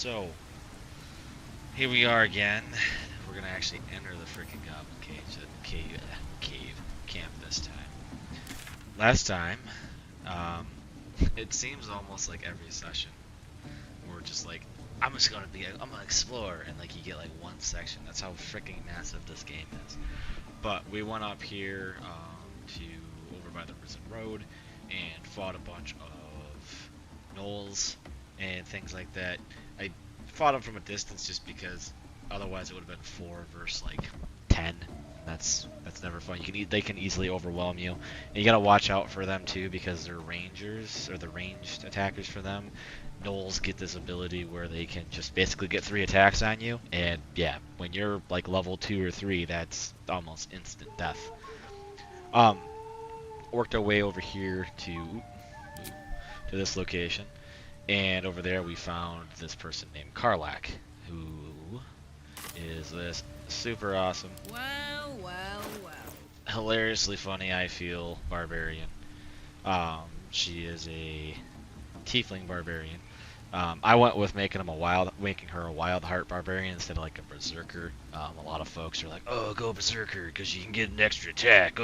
So, here we are again. We're gonna actually enter the freaking goblin cave camp this time. Last time, um, it seems almost like every session we're just like, I'm gonna explore, and like you get like one section. That's how freaking massive this game is. But we went up here to over by the Risen Road and fought a bunch of gnolls and things like that. I fought them from a distance just because otherwise it would have been 4 versus like 10. That's never fun. They can easily overwhelm you. And you gotta watch out for them too because they're rangers or the ranged attackers for them. Gnolls get this ability where they can just basically get 3 attacks on you, and yeah, when you're like level 2 or 3, that's almost instant death. Um, Worked our way over here to this location, and over there we found this person named Karlak, who is this super awesome, Well, well, well. hilariously funny, I feel, barbarian. She is a tiefling barbarian. I went with making her a wild heart barbarian instead of like a berserker. A lot of folks are like, "Oh, go berserker because you can get an extra attack."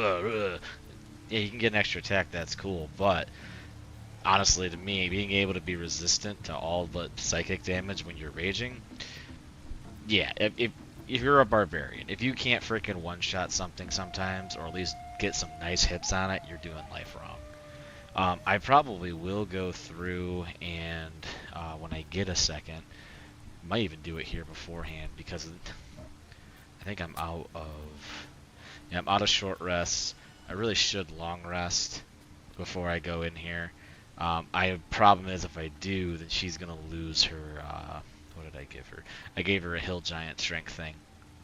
Yeah, you can get an extra attack. That's cool, but honestly, to me, being able to be resistant to all but psychic damage when you're raging, yeah, if you're a barbarian, if you can't freaking one-shot something sometimes, or at least get some nice hits on it, you're doing life wrong. I probably will go through and when I get a second, might even do it here beforehand because I think I'm out of short rests. I really should long rest before I go in here. Problem is if I do, then she's gonna lose her. What did I give her? I gave her a hill giant strength thing,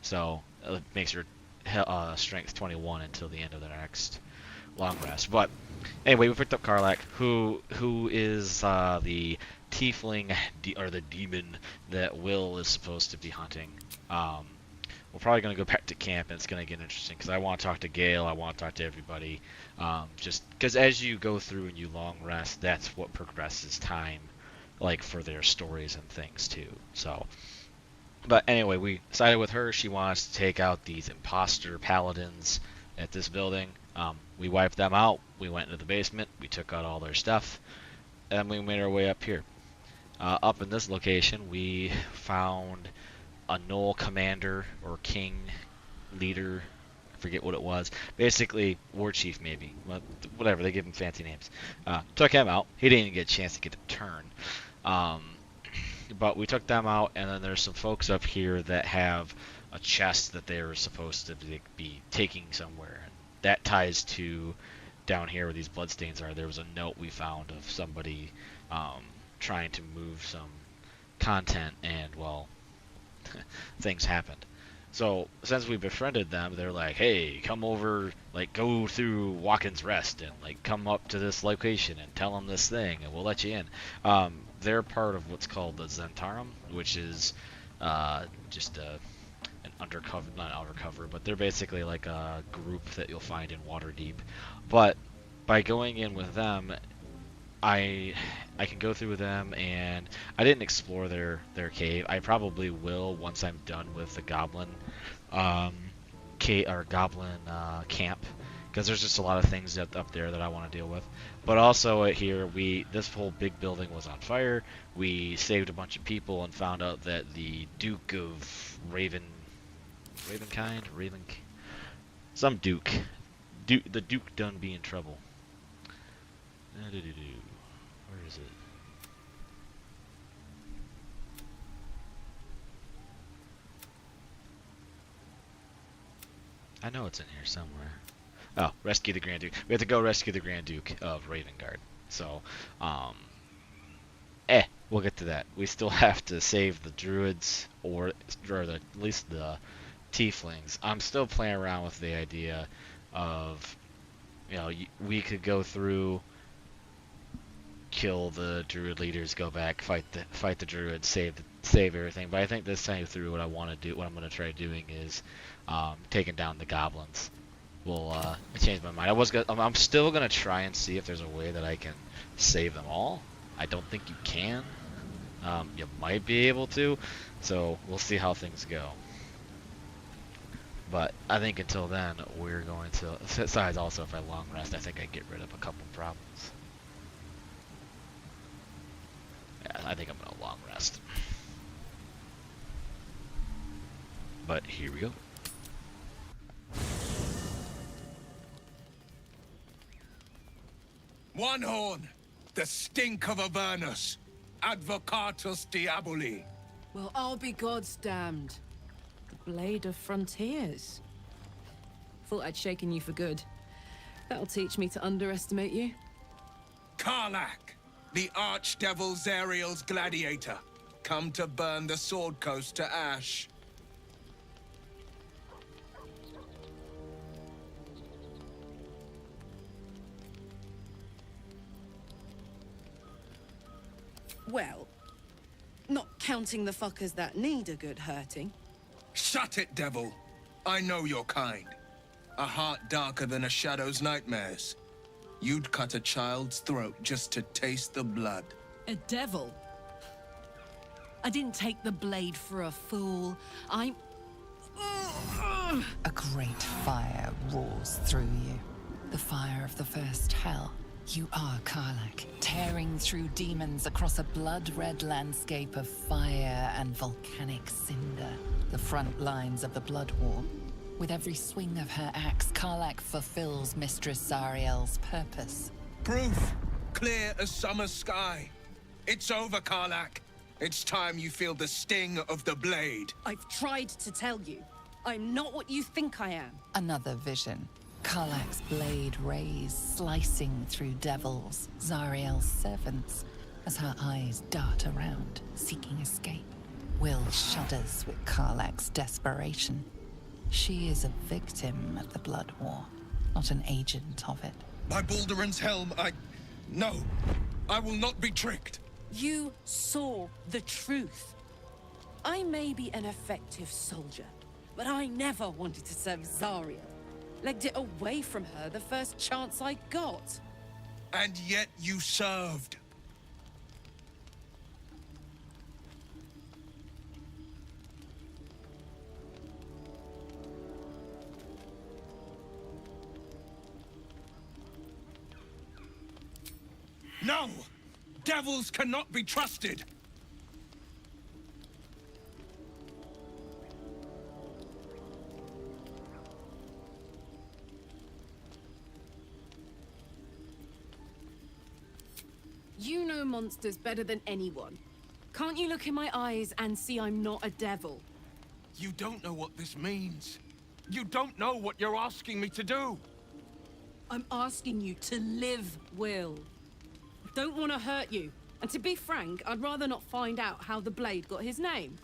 so it makes her strength 21 until the end of the next long rest. But anyway, we picked up Karlak, who is the tiefling or the demon that Will is supposed to be hunting. We're probably going to go back to camp, and it's going to get interesting because I want to talk to Gale, I want to talk to everybody. Just because as you go through and you long rest, that's what progresses time, like for their stories and things too. So, but anyway, we decided with her she wants to take out these imposter paladins at this building. We wiped them out. We went into the basement. We took out all their stuff, and we made our way up here. Up in this location, we found a Gnoll commander or king leader. I forget what it was. Basically, war chief maybe. Whatever. They give him fancy names. Took him out. He didn't even get a chance to get a turn. But we took them out, and then there's some folks up here that have a chest that they were supposed to be taking somewhere. And that ties to down here where these bloodstains are. There was a note we found of somebody trying to move some content, and well, things happened. So since we befriended them, they're like, "Hey, come over, like go through Walken's Rest and like come up to this location and tell them this thing, and we'll let you in." They're part of what's called the Zentarum, which is just an undercover, not undercover, but they're basically like a group that you'll find in Waterdeep. But by going in with them, I can go through with them, and I didn't explore their cave. I probably will once I'm done with the goblin goblin camp, because there's just a lot of things up there that I want to deal with. But also here, this whole big building was on fire. We saved a bunch of people and found out that the Duke of some Duke, the Duke done be in trouble. Where is it? I know it's in here somewhere. Oh, rescue the Grand Duke. We have to go rescue the Grand Duke of Ravengard. So, we'll get to that. We still have to save the druids, or at least the tieflings. I'm still playing around with the idea of, we could go through, kill the druid leaders, go back, fight the druids, save everything. But I think this time through, what I'm going to try doing is taking down the goblins. I changed my mind. I'm still gonna try and see if there's a way that I can save them all. I don't think you can, You might be able to, so we'll see how things go. But I think until then, we're going to. Besides, also, if I long rest, I think I get rid of a couple problems. Yeah, I think I'm gonna long rest. But here we go. One horn, the stink of Avernus, Advocatus Diaboli. Well, I'll be God's damned. The Blade of Frontiers. Thought I'd shaken you for good. That'll teach me to underestimate you. Karlach, the Archdevil Zariel's gladiator, come to burn the Sword Coast to ash. Well, not counting the fuckers that need a good hurting. Shut it, devil. I know your kind. A heart darker than a shadow's nightmares. You'd cut a child's throat just to taste the blood. A devil? I didn't take the blade for a fool. I'm... A great fire roars through you. The fire of the first hell. You are Karlach, tearing through demons across a blood-red landscape of fire and volcanic cinder. The front lines of the Blood War. With every swing of her axe, Karlach fulfills Mistress Zariel's purpose. Proof, clear as summer sky. It's over, Karlach. It's time you feel the sting of the blade. I've tried to tell you. I'm not what you think I am. Another vision. Karlach's blade rays slicing through devils, Zariel's servants, as her eyes dart around, seeking escape. Will shudders with Karlach's desperation. She is a victim of the Blood War, not an agent of it. By Balduran's helm, No, I will not be tricked. You saw the truth. I may be an effective soldier, but I never wanted to serve Zariel. Legged it away from her the first chance I got. And yet you served. No! Devils cannot be trusted! You know monsters better than anyone. Can't you look in my eyes and see I'm not a devil? You don't know what this means. You don't know what you're asking me to do. I'm asking you to live, Will. I don't want to hurt you. And to be frank, I'd rather not find out how the Blade got his name.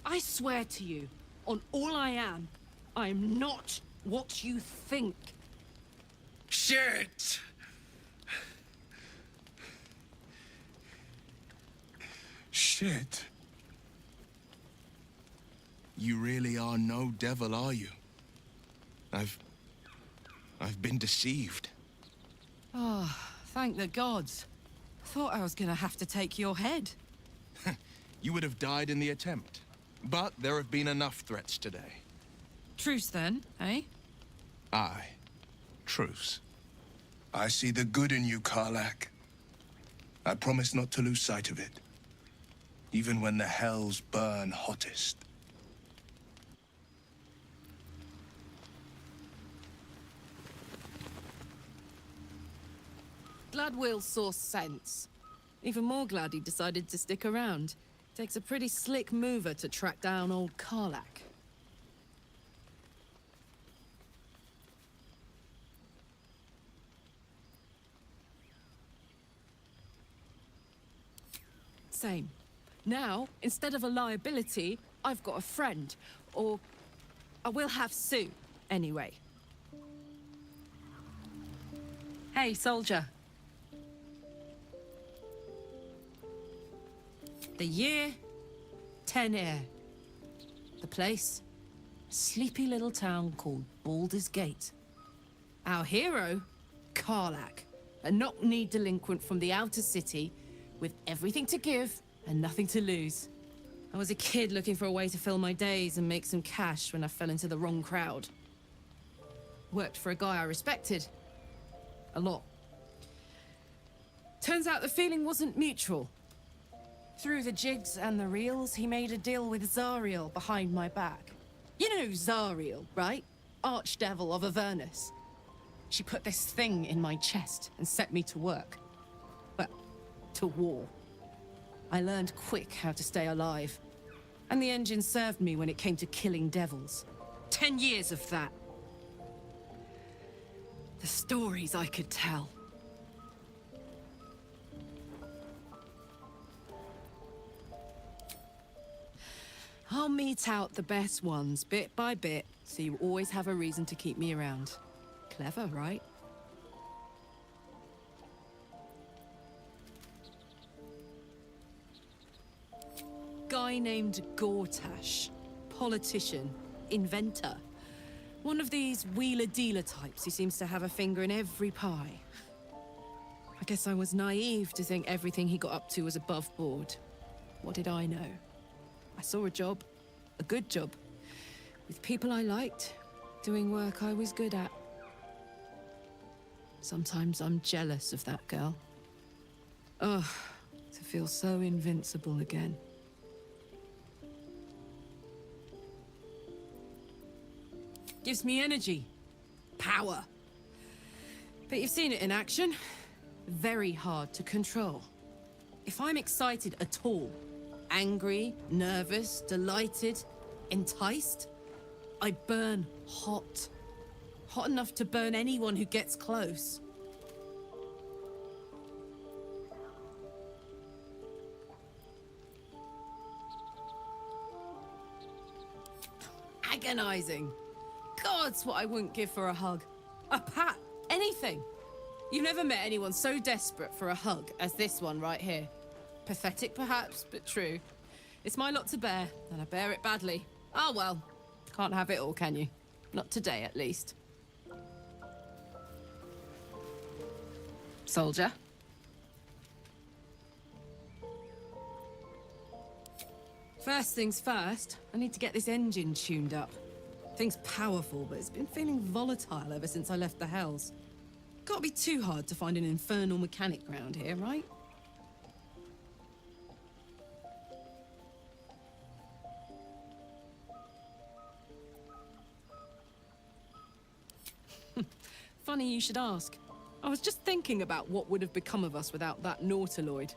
I swear to you, on all I am not what you think. Shit! Shit. You really are no devil, are you? I've been deceived. Oh, thank the gods. Thought I was gonna have to take your head. You would have died in the attempt. But there have been enough threats today. Truce then, eh? Aye. Truce. I see the good in you, Karlach. I promise not to lose sight of it. Even when the hells burn hottest. Glad Will saw sense. Even more glad he decided to stick around. Takes a pretty slick mover to track down old Karlach. Same. Now, instead of a liability, I've got a friend. Or I will have soon, anyway. Hey, soldier. The year, 10 air. The place, a sleepy little town called Baldur's Gate. Our hero, Karlach, a knock-kneed delinquent from the outer city, with everything to give and nothing to lose. I was a kid looking for a way to fill my days and make some cash when I fell into the wrong crowd. Worked for a guy I respected. A lot. Turns out the feeling wasn't mutual. Through the jigs and the reels, he made a deal with Zariel behind my back. You know Zariel, right? Archdevil of Avernus. She put this thing in my chest and set me to work. Well, to war. I learned quick how to stay alive. And the engine served me when it came to killing devils. 10 years of that. The stories I could tell. I'll mete out the best ones bit by bit, so you always have a reason to keep me around. Clever, right? Guy named Gortash. Politician. Inventor. One of these wheeler-dealer types who seems to have a finger in every pie. I guess I was naive to think everything he got up to was above board. What did I know? I saw a job. A good job. With people I liked. Doing work I was good at. Sometimes I'm jealous of that girl. Ugh, to feel so invincible again. Gives me energy. Power. But you've seen it in action. Very hard to control. If I'm excited at all, angry, nervous, delighted, enticed, I burn hot. Hot enough to burn anyone who gets close. Agonizing. God's what I wouldn't give for a hug. A pat. Anything. You've never met anyone so desperate for a hug as this one right here. Pathetic perhaps, but true. It's my lot to bear, and I bear it badly. Ah well. Can't have it all, can you? Not today, at least. Soldier. First things first, I need to get this engine tuned up. Thing's powerful, but it's been feeling volatile ever since I left the Hells. Can't be too hard to find an infernal mechanic round here, right? Funny you should ask. I was just thinking about what would have become of us without that Nautiloid.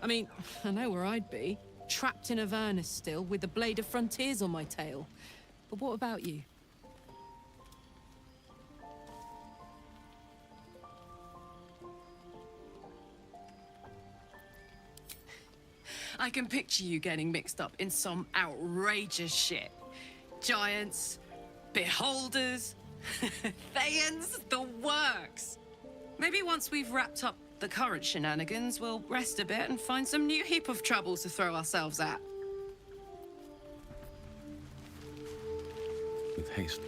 I mean, I know where I'd be. Trapped in Avernus still, with the Blade of Frontiers on my tail. But what about you? I can picture you getting mixed up in some outrageous shit. Giants, beholders, Thayans, the works. Maybe once we've wrapped up the current shenanigans, we'll rest a bit and find some new heap of troubles to throw ourselves at. With haste.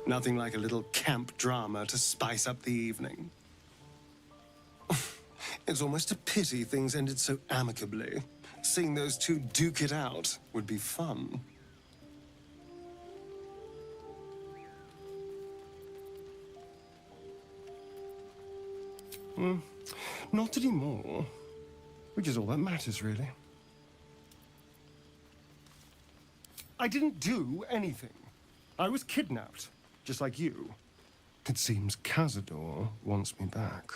Nothing like a little camp drama to spice up the evening. It's almost a pity things ended so amicably. Seeing those two duke it out would be fun. Not anymore. Which is all that matters, really. I didn't do anything. I was kidnapped, just like you. It seems Cazador wants me back.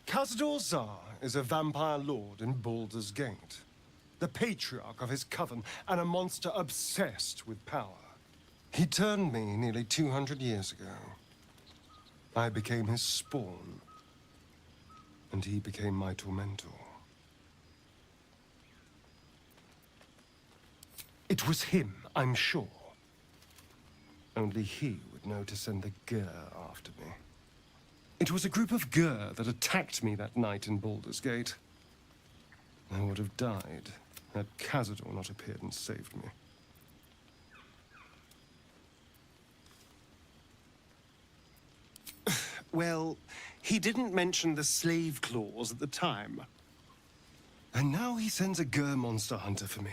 Cazador Zar is a vampire lord in Baldur's Gate. The patriarch of his coven, and a monster obsessed with power. He turned me nearly 200 years ago. I became his spawn, and he became my tormentor. It was him, I'm sure. Only he would know to send the Gur after me. It was a group of Gur that attacked me that night in Baldur's Gate. I would have died had Cazador not appeared and saved me. Well, he didn't mention the slave clause at the time. And now he sends a Gur monster hunter for me.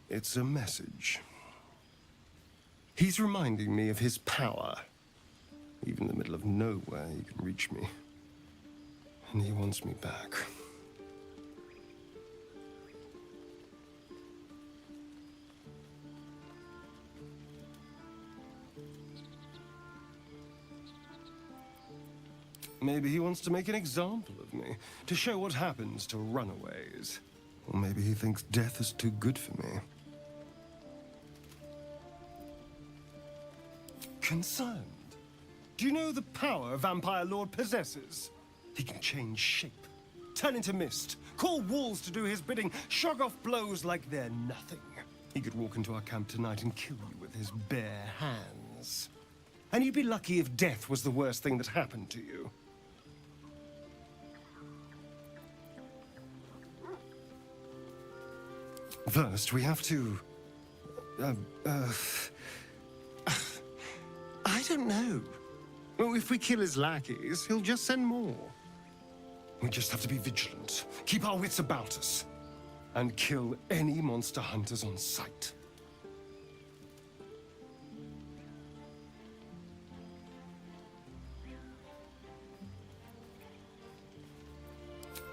It's a message. He's reminding me of his power. Even in the middle of nowhere, he can reach me. And he wants me back. Maybe he wants to make an example of me, to show what happens to runaways. Or maybe he thinks death is too good for me. Concerned? Do you know the power a vampire lord possesses? He can change shape, turn into mist, call walls to do his bidding, shrug off blows like they're nothing. He could walk into our camp tonight and kill you with his bare hands. And you'd be lucky if death was the worst thing that happened to you. First, we have to... I don't know. Well, if we kill his lackeys, he'll just send more. We just have to be vigilant, keep our wits about us, and kill any monster hunters on sight.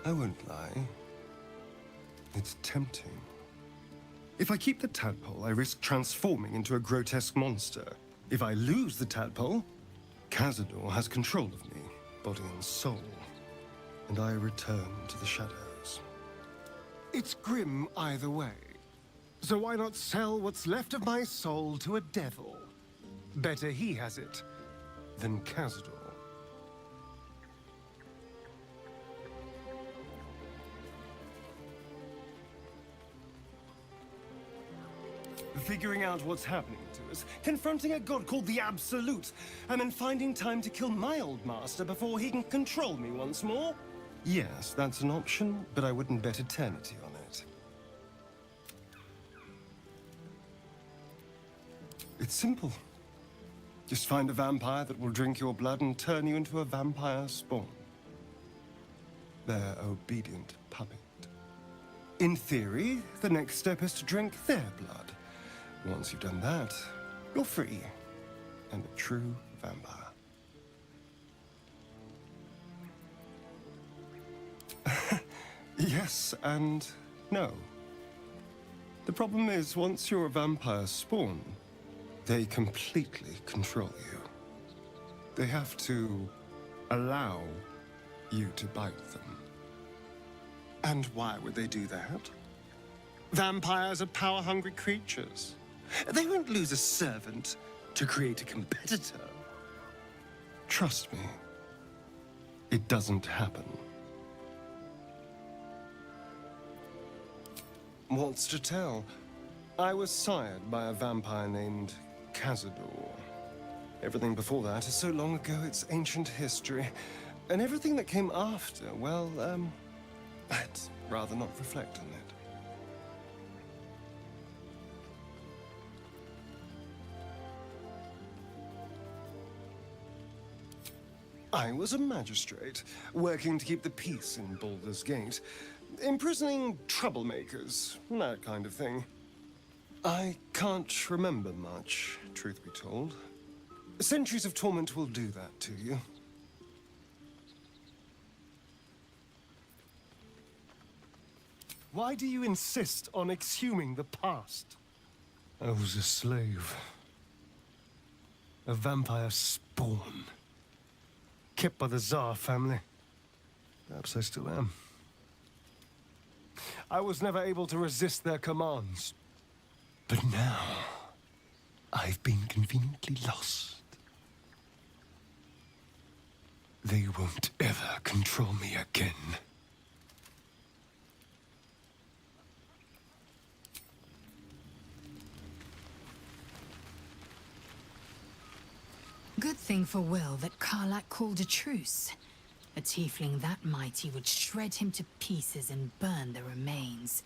I won't lie. It's tempting. If I keep the tadpole, I risk transforming into a grotesque monster. If I lose the tadpole, Cazador has control of me, body and soul, and I return to the shadows. It's grim either way. So why not sell what's left of my soul to a devil? Better he has it than Cazador. Figuring out what's happening to us, confronting a god called the Absolute, and then finding time to kill my old master before he can control me once more? Yes, that's an option, but I wouldn't bet eternity on it. It's simple. Just find a vampire that will drink your blood and turn you into a vampire spawn. Their obedient puppet. In theory, the next step is to drink their blood. Once you've done that, you're free, and a true vampire. Yes and no. The problem is, once you're a vampire spawn, they completely control you. They have to allow you to bite them. And why would they do that? Vampires are power-hungry creatures. They won't lose a servant to create a competitor. Trust me, it doesn't happen. What's to tell? I was sired by a vampire named Cazador. Everything before that is so long ago it's ancient history. And everything that came after, well, I'd rather not reflect on it. I was a magistrate, working to keep the peace in Baldur's Gate, imprisoning troublemakers, that kind of thing. I can't remember much, truth be told. Centuries of torment will do that to you. Why do you insist on exhuming the past? I was a slave. A vampire spawn. Kept by the Tsar family. Perhaps I still am. I was never able to resist their commands. But now, I've been conveniently lost. They won't ever control me again. Good thing for Will that Karlach called a truce. A tiefling that mighty would shred him to pieces and burn the remains.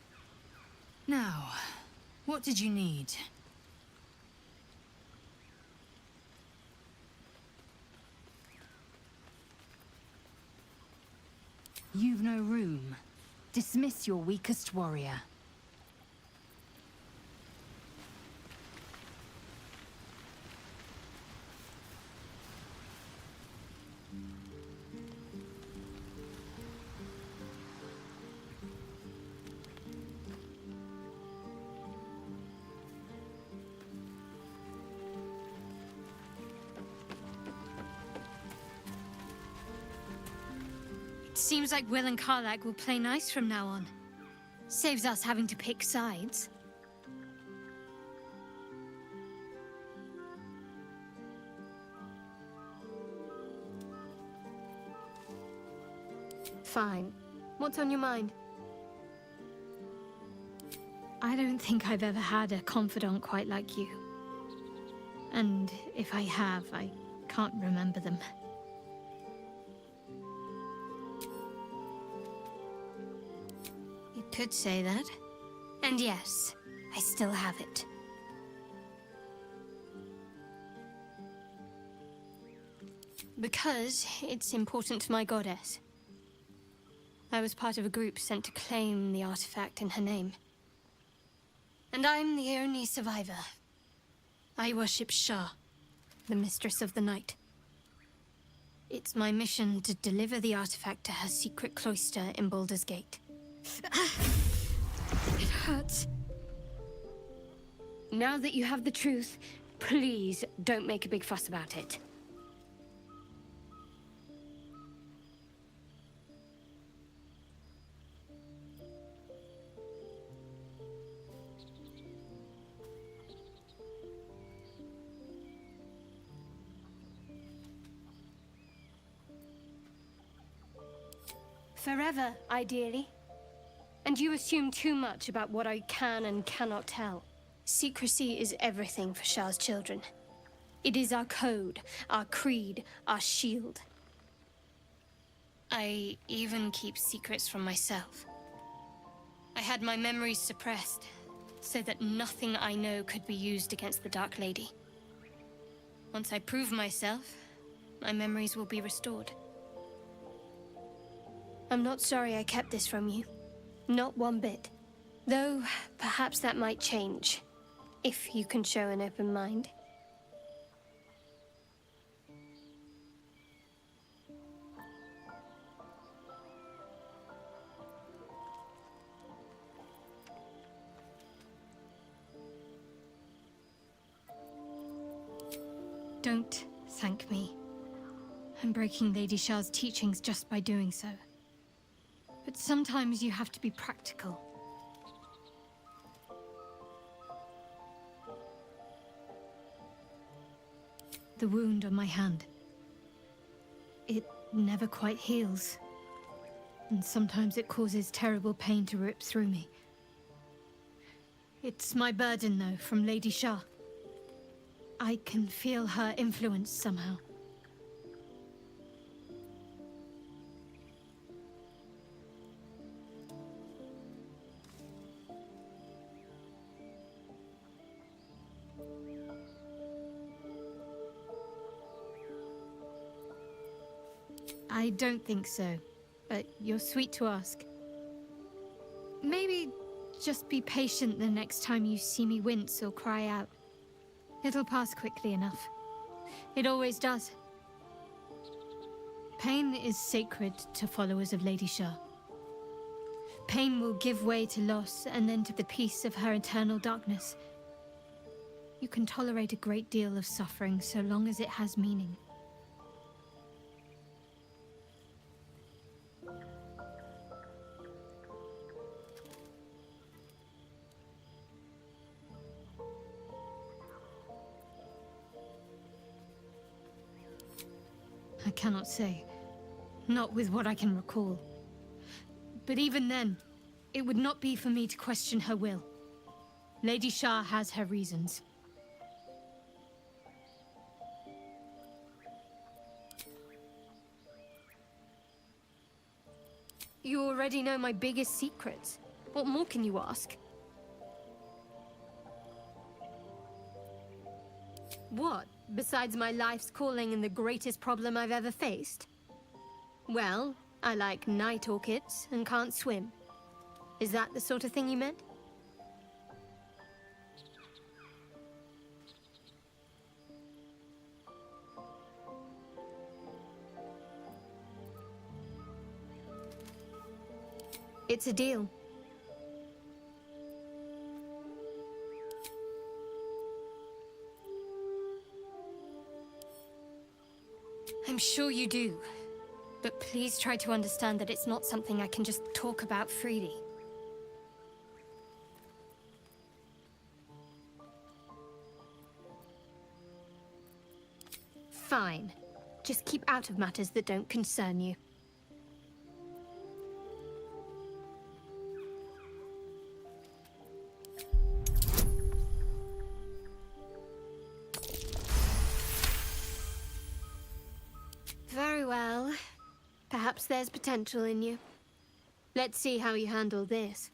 Now, what did you need? You've no room. Dismiss your weakest warrior. Seems like Will and Karlak will play nice from now on. Saves us having to pick sides. Fine. What's on your mind? I don't think I've ever had a confidant quite like you. And if I have, I can't remember them. You could say that. And yes, I still have it. Because it's important to my goddess. I was part of a group sent to claim the artifact in her name. And I'm the only survivor. I worship Shah, the mistress of the night. It's my mission to deliver the artifact to her secret cloister in Baldur's Gate. It hurts. Now that you have the truth, please don't make a big fuss about it. Forever, ideally. And you assume too much about what I can and cannot tell. Secrecy is everything for Shah's children. It is our code, our creed, our shield. I even keep secrets from myself. I had my memories suppressed, so that nothing I know could be used against the Dark Lady. Once I prove myself, my memories will be restored. I'm not sorry I kept this from you. Not one bit. Though, perhaps that might change. If you can show an open mind. Don't thank me. I'm breaking Lady Shah's teachings just by doing so. But sometimes you have to be practical. The wound on my hand. It never quite heals. And sometimes it causes terrible pain to rip through me. It's my burden, though, from Lady Shah. I can feel her influence somehow. I don't think so, but you're sweet to ask. Maybe just be patient the next time you see me wince or cry out. It'll pass quickly enough. It always does. Pain is sacred to followers of Lady Shah. Pain will give way to loss and then to the peace of her eternal darkness. You can tolerate a great deal of suffering so long as it has meaning. I cannot say. Not with what I can recall. But even then, it would not be for me to question her will. Lady Shah has her reasons. You already know my biggest secrets. What more can you ask? What? Besides my life's calling and the greatest problem I've ever faced? Well, I like night orchids and can't swim. Is that the sort of thing you meant? It's a deal. I'm sure you do. But please try to understand that it's not something I can just talk about freely. Fine. Just keep out of matters that don't concern you. Very well. Perhaps there's potential in you. Let's see how you handle this.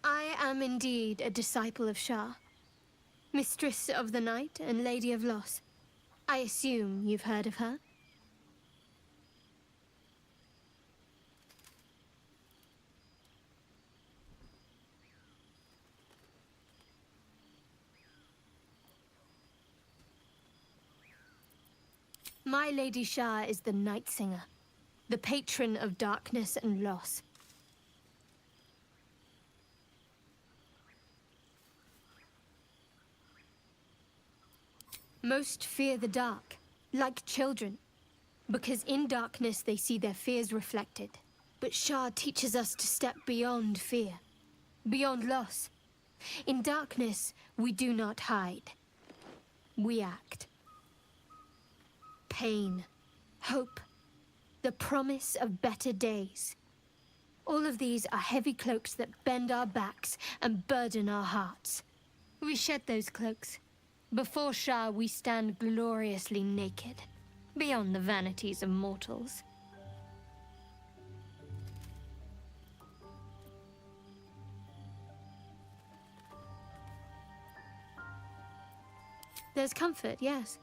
I am indeed a disciple of Shah, Mistress of the Night and Lady of Loss. I assume you've heard of her? My Lady Shah is the Night Singer, the patron of darkness and loss. Most fear the dark, like children, because in darkness they see their fears reflected. But Shah teaches us to step beyond fear, beyond loss. In darkness, we do not hide. We act. Pain, hope, the promise of better days. All of these are heavy cloaks that bend our backs and burden our hearts. We shed those cloaks. Before Shah, we stand gloriously naked, beyond the vanities of mortals. There's comfort, yes.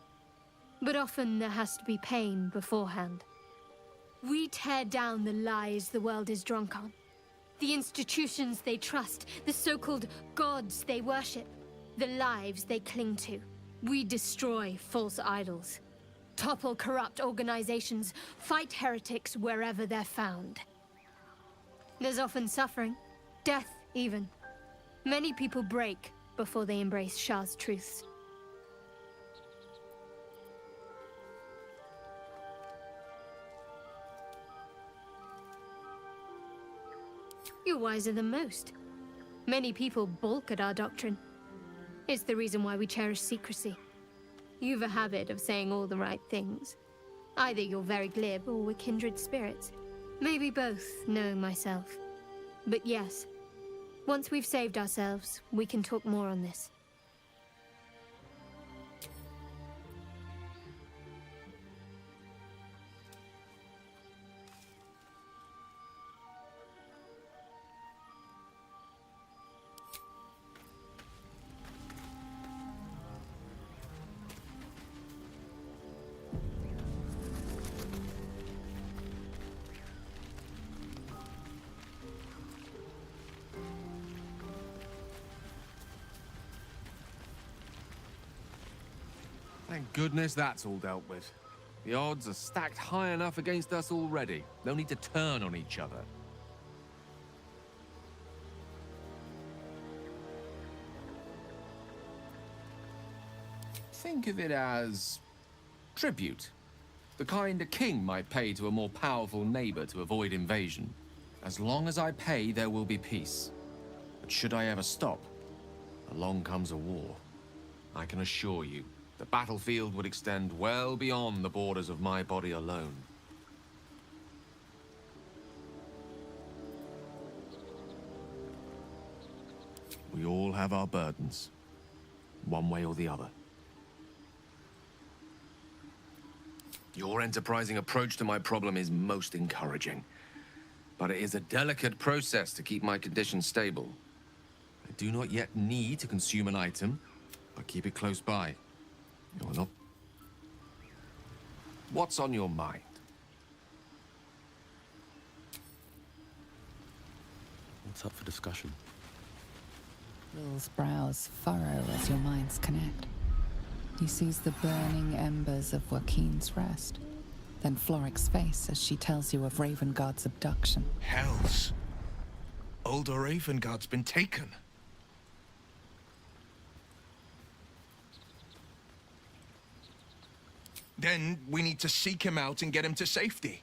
But often there has to be pain beforehand. We tear down the lies the world is drunk on. The institutions they trust, the so-called gods they worship, the lives they cling to. We destroy false idols, topple corrupt organizations, fight heretics wherever they're found. There's often suffering, death even. Many people break before they embrace Shah's truths. You're wiser than most. Many people balk at our doctrine. It's the reason why we cherish secrecy. You've a habit of saying all the right things. Either you're very glib or we're kindred spirits. Maybe both, knowing myself. But yes, once we've saved ourselves, we can talk more on this. Thank goodness that's all dealt with. The odds are stacked high enough against us already. No need to turn on each other. Think of it as tribute. The kind a king might pay to a more powerful neighbor to avoid invasion. As long as I pay, there will be peace. But should I ever stop, along comes a war. I can assure you, the battlefield would extend well beyond the borders of my body alone. We all have our burdens, one way or the other. Your enterprising approach to my problem is most encouraging. But it is a delicate process to keep my condition stable. I do not yet need to consume an item, but keep it close by. You're not. What's on your mind? What's up for discussion? Will's brows furrow as your minds connect. He sees the burning embers of Joaquin's rest, then Floric's face as she tells you of Ravengard's abduction. Hells. Older Ravengard's been taken. Then we need to seek him out and get him to safety.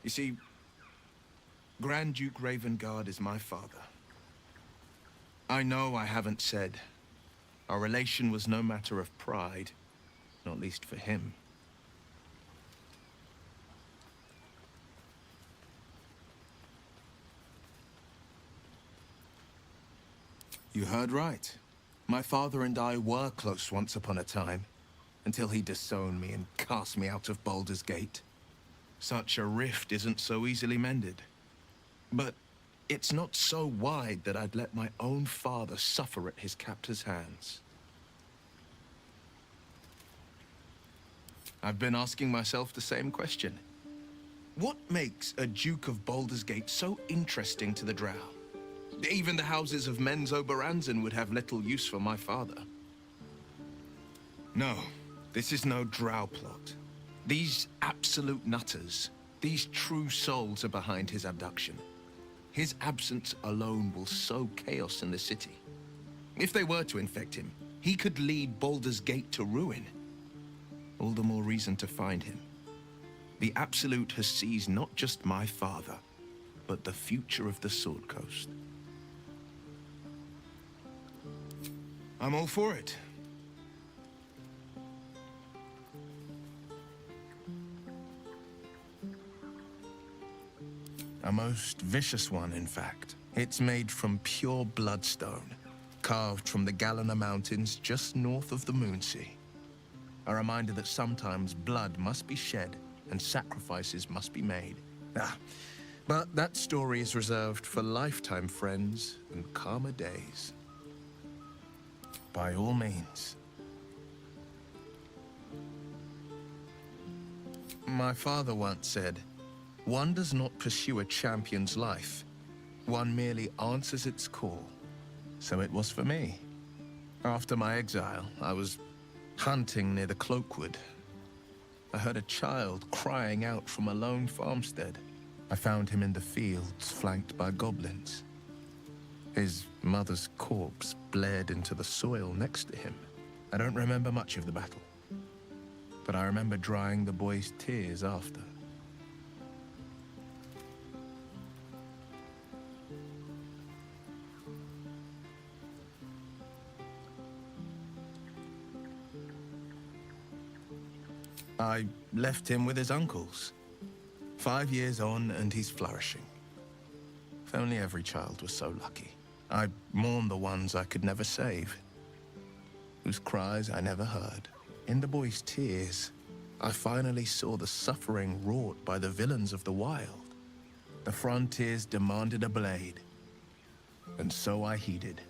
You see, Grand Duke Ravengard is my father. I know I haven't said. Our relation was no matter of pride, not least for him. You heard right. My father and I were close once upon a time, until he disowned me and cast me out of Baldur's Gate. Such a rift isn't so easily mended. But it's not so wide that I'd let my own father suffer at his captor's hands. I've been asking myself the same question. What makes a Duke of Baldur's Gate so interesting to the Drow? Even the houses of Men's Oberanzen would have little use for my father. No, this is no Drow plot. These absolute nutters, these true souls are behind his abduction. His absence alone will sow chaos in the city. If they were to infect him, he could lead Baldur's Gate to ruin. All the more reason to find him. The Absolute has seized not just my father, but the future of the Sword Coast. I'm all for it. A most vicious one, in fact. It's made from pure bloodstone, carved from the Galena Mountains just north of the Moonsea. A reminder that sometimes blood must be shed and sacrifices must be made. But that story is reserved for lifetime friends and calmer days. By all means. My father once said, "One does not pursue a champion's life. One merely answers its call." So it was for me. After my exile, I was hunting near the Cloakwood. I heard a child crying out from a lone farmstead. I found him in the fields, flanked by goblins. His mother's corpse bled into the soil next to him. I don't remember much of the battle, but I remember drying the boy's tears after. I left him with his uncles. 5 years on, and he's flourishing. If only every child was so lucky. I mourn the ones I could never save, whose cries I never heard. In the boy's tears, I finally saw the suffering wrought by the villains of the wild. The frontiers demanded a blade, and so I heeded.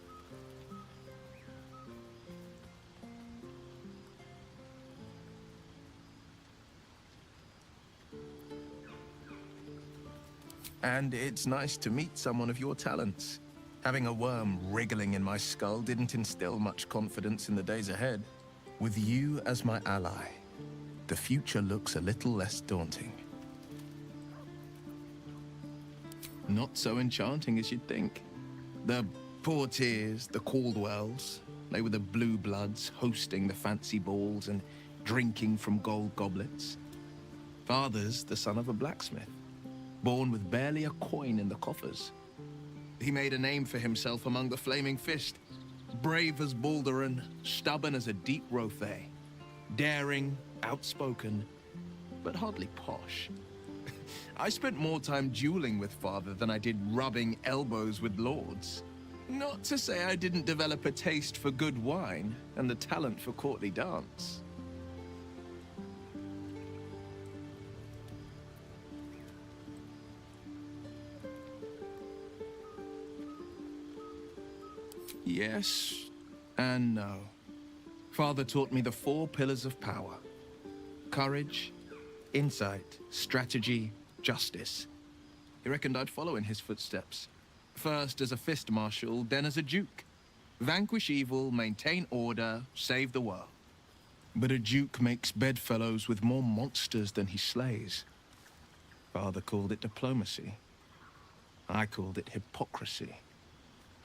And it's nice to meet someone of your talents. Having a worm wriggling in my skull didn't instill much confidence in the days ahead. With you as my ally, the future looks a little less daunting. Not so enchanting as you'd think. The Portiers, the Caldwells, they were the blue bloods hosting the fancy balls and drinking from gold goblets. Father's the son of a blacksmith, born with barely a coin in the coffers. He made a name for himself among the Flaming Fist. Brave as Baldur, stubborn as a deep Rothay. Daring, outspoken, but hardly posh. I spent more time dueling with father than I did rubbing elbows with lords. Not to say I didn't develop a taste for good wine and the talent for courtly dance. Yes and no. Father taught me the 4 pillars of power. Courage, insight, strategy, justice. He reckoned I'd follow in his footsteps. First as a fist marshal, then as a duke. Vanquish evil, maintain order, save the world. But a duke makes bedfellows with more monsters than he slays. Father called it diplomacy. I called it hypocrisy.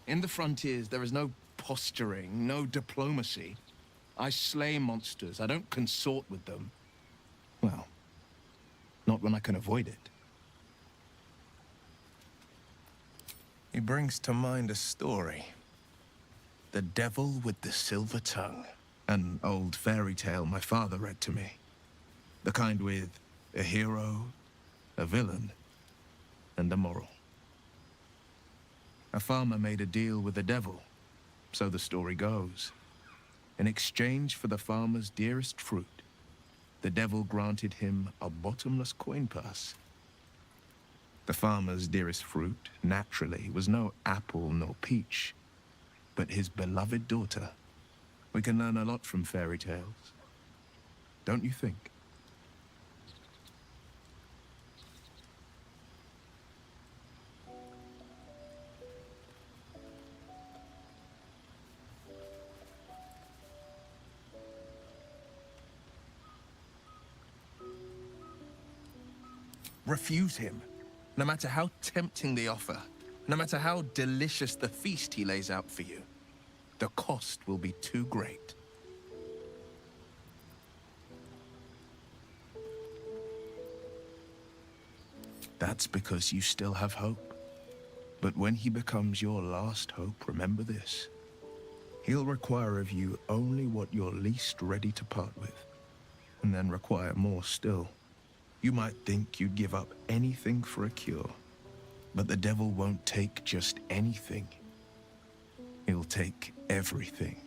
In the frontiers, there is no posturing, no diplomacy. I slay monsters. I don't consort with them. Well, not when I can avoid it. He brings to mind a story. The Devil with the Silver Tongue. An old fairy tale my father read to me. The kind with a hero, a villain, and a moral. A farmer made a deal with the devil, so the story goes. In exchange for the farmer's dearest fruit, the devil granted him a bottomless coin purse. The farmer's dearest fruit, naturally, was no apple nor peach, but his beloved daughter. We can learn a lot from fairy tales, don't you think? Refuse him, no matter how tempting the offer, no matter how delicious the feast he lays out for you. The cost will be too great. That's because you still have hope. But when he becomes your last hope, remember this. He'll require of you only what you're least ready to part with, and then require more still. You might think you'd give up anything for a cure, but the devil won't take just anything. He'll take everything.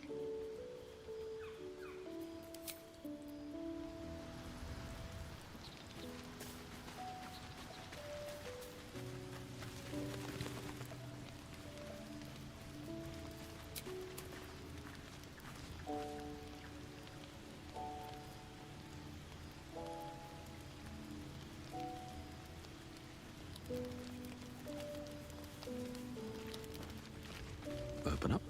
Open up.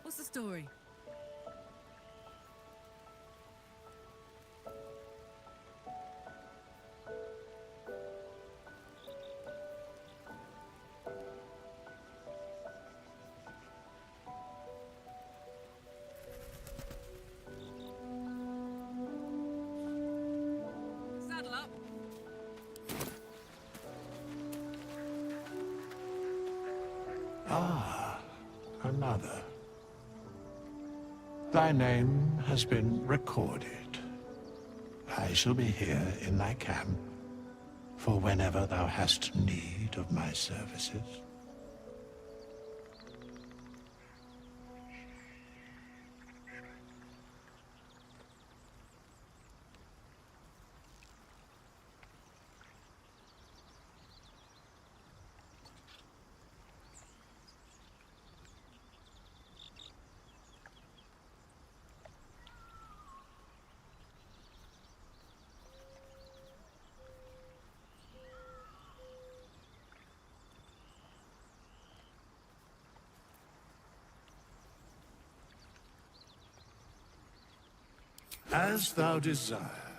What's the story? Saddle up. father. Thy name has been recorded. I shall be here in thy camp for whenever thou hast need of my services. As thou desire.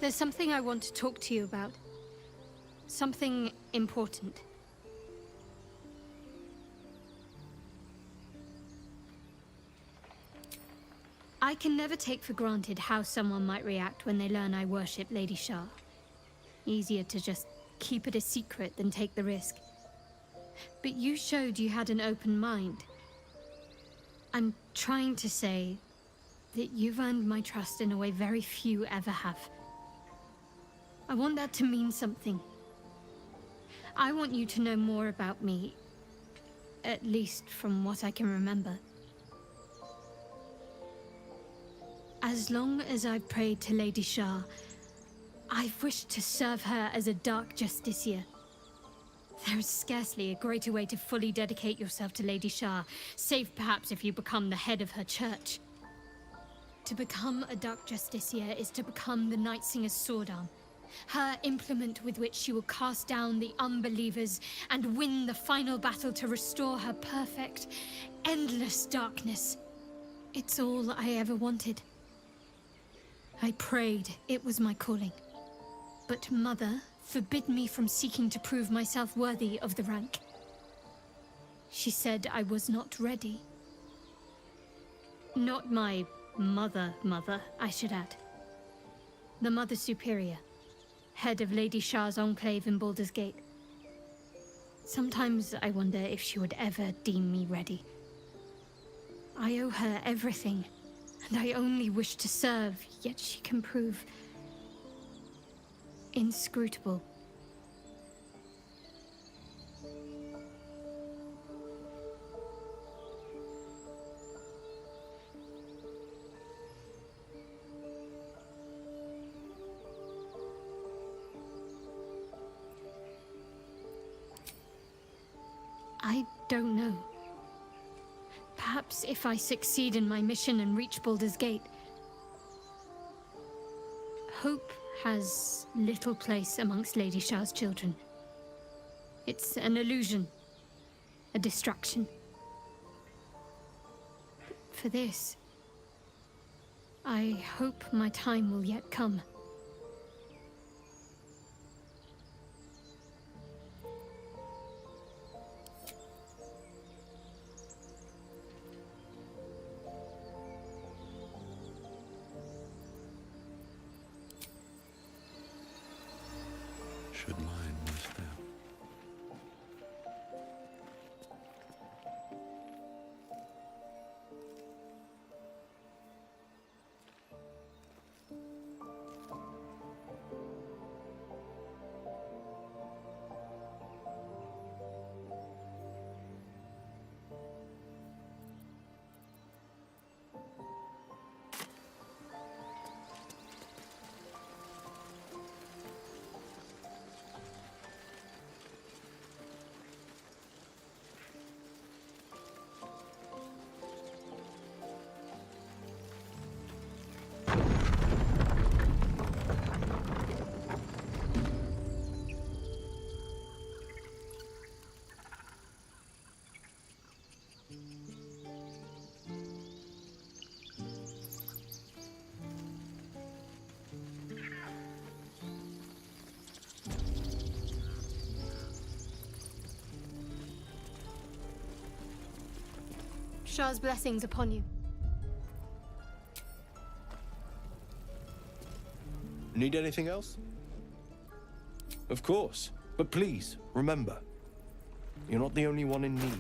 There's something I want to talk to you about. Something important. I can never take for granted how someone might react when they learn I worship Lady Shah. Easier to just keep it a secret than take the risk. But you showed you had an open mind. I'm trying to say that you've earned my trust in a way very few ever have. I want that to mean something. I want you to know more about me, at least from what I can remember. As long as I've prayed to Lady Shah, I've wished to serve her as a Dark Justiciar. There is scarcely a greater way to fully dedicate yourself to Lady Shah, save perhaps if you become the head of her church. To become a Dark Justiciar is to become the Night Singer's sword arm, her implement with which she will cast down the unbelievers and win the final battle to restore her perfect, endless darkness. It's all I ever wanted. I prayed it was my calling. But Mother forbid me from seeking to prove myself worthy of the rank. She said I was not ready. Not my mother, I should add. The Mother Superior, head of Lady Shah's enclave in Baldur's Gate. Sometimes I wonder if she would ever deem me ready. I owe her everything, and I only wish to serve, yet she can prove inscrutable. I don't know. Perhaps if I succeed in my mission and reach Baldur's Gate, hope has little place amongst Lady Shah's children. It's an illusion, a distraction. For this, I hope my time will yet come. Should mine was there. Shah's blessings upon you. Need anything else? Of course. But please, remember, you're not the only one in need.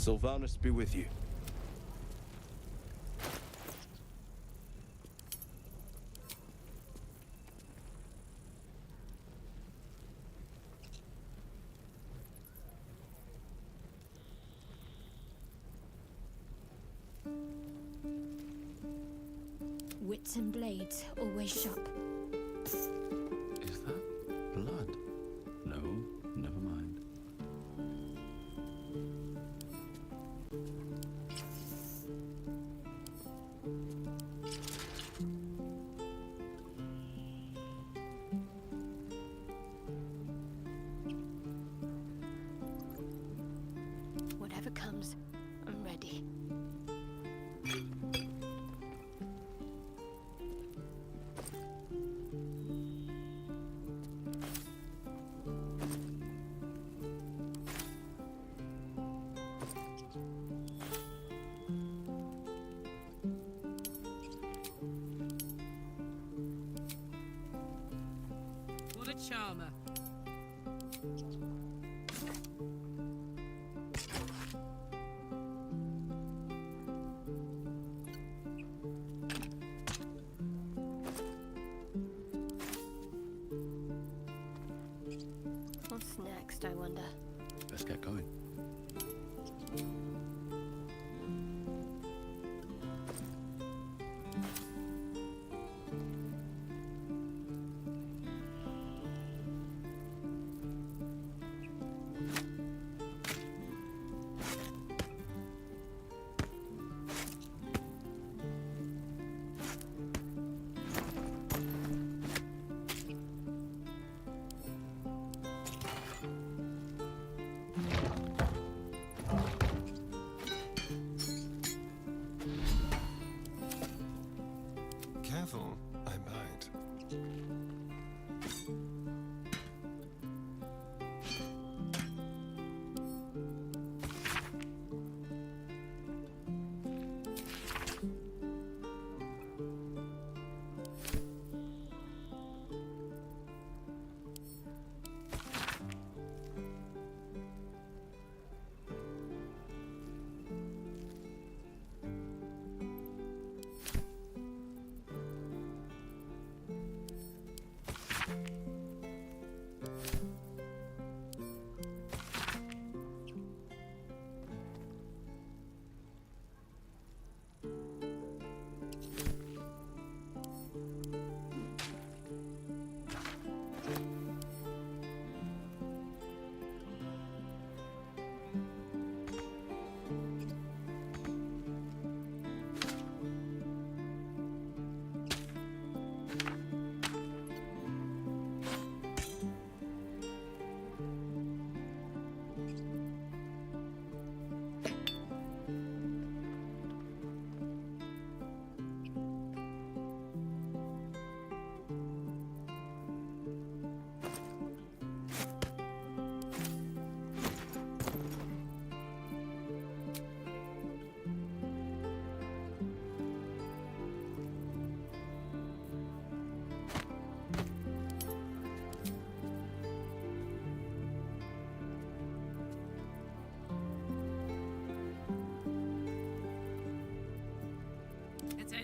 Sylvanus be with you. Wits and blades always sharp. Is that blood? No, never mind. Whatever comes, I'm ready. What a charmer.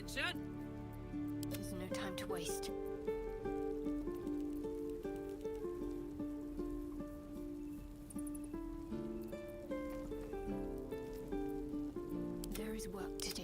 Action! There's no time to waste. There is work to do.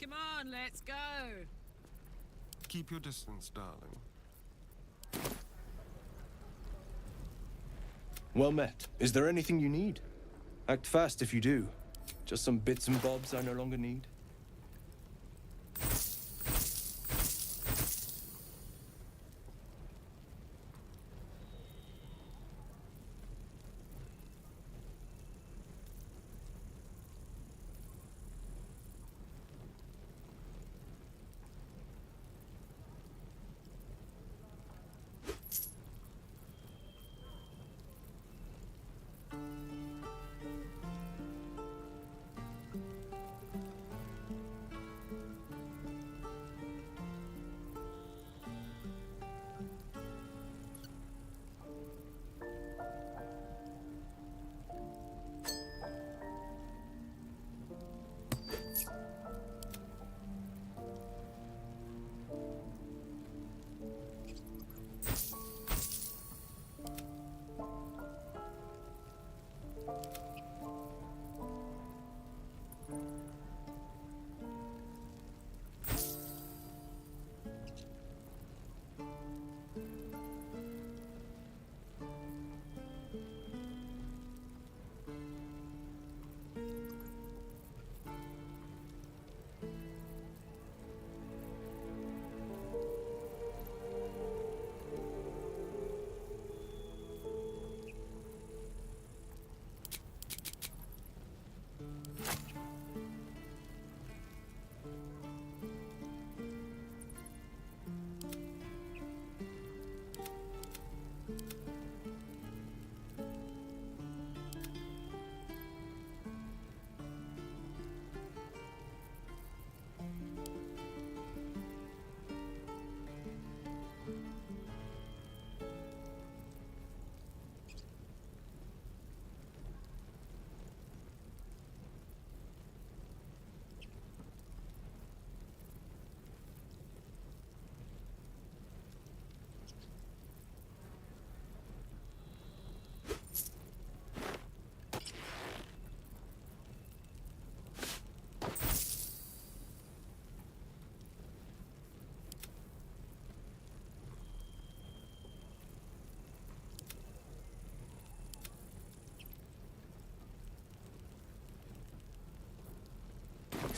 Come on, let's go! Keep your distance, darling. Well met. Is there anything you need? Act fast if you do. Just some bits and bobs I no longer need.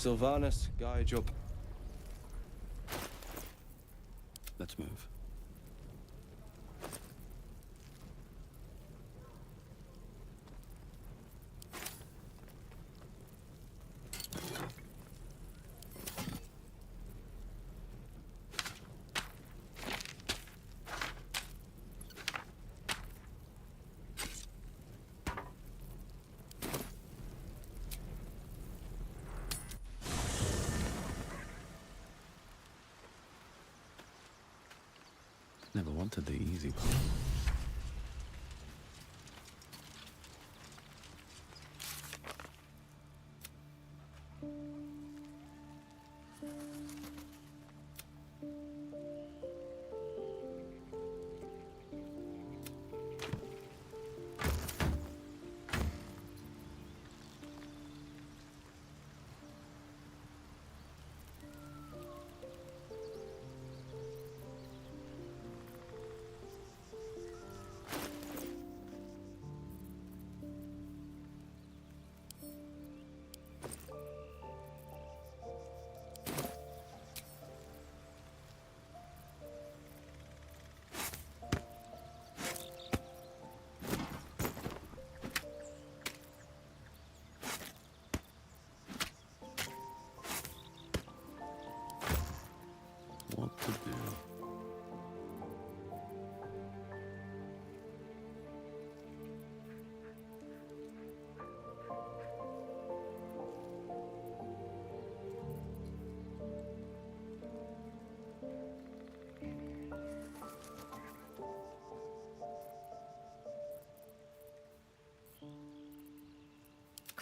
Sylvanus, guide your... Let's move. Never wanted the easy part.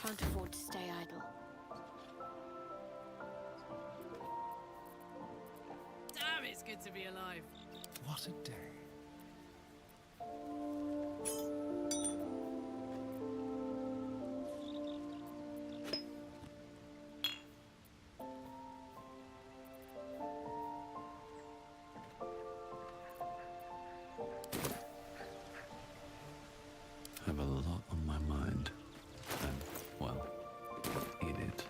Can't afford to stay idle. Damn, it's good to be alive. What a day. I have a lot on my mind. And, well, in it.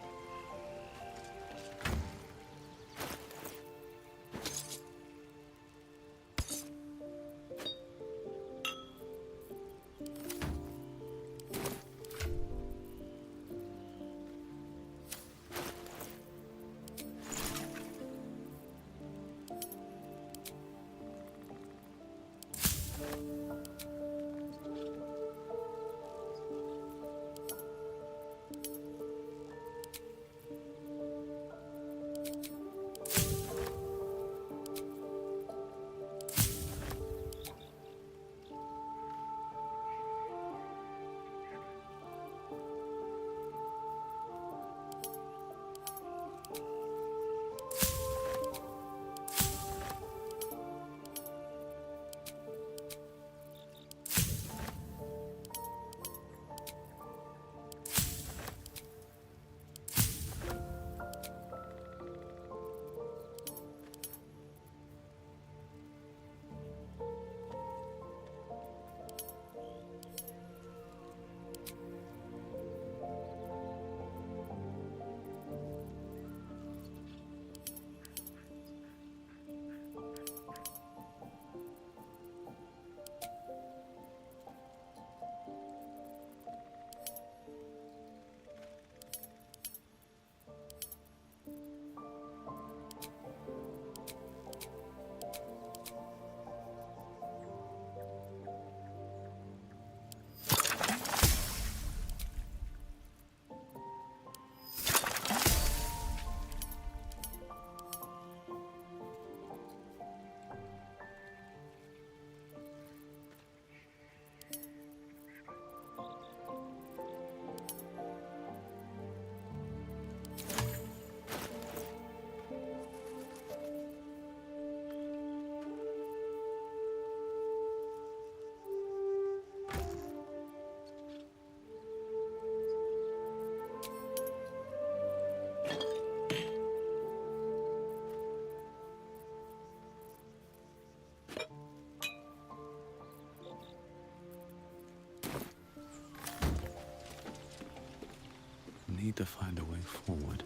Need to find a way forward.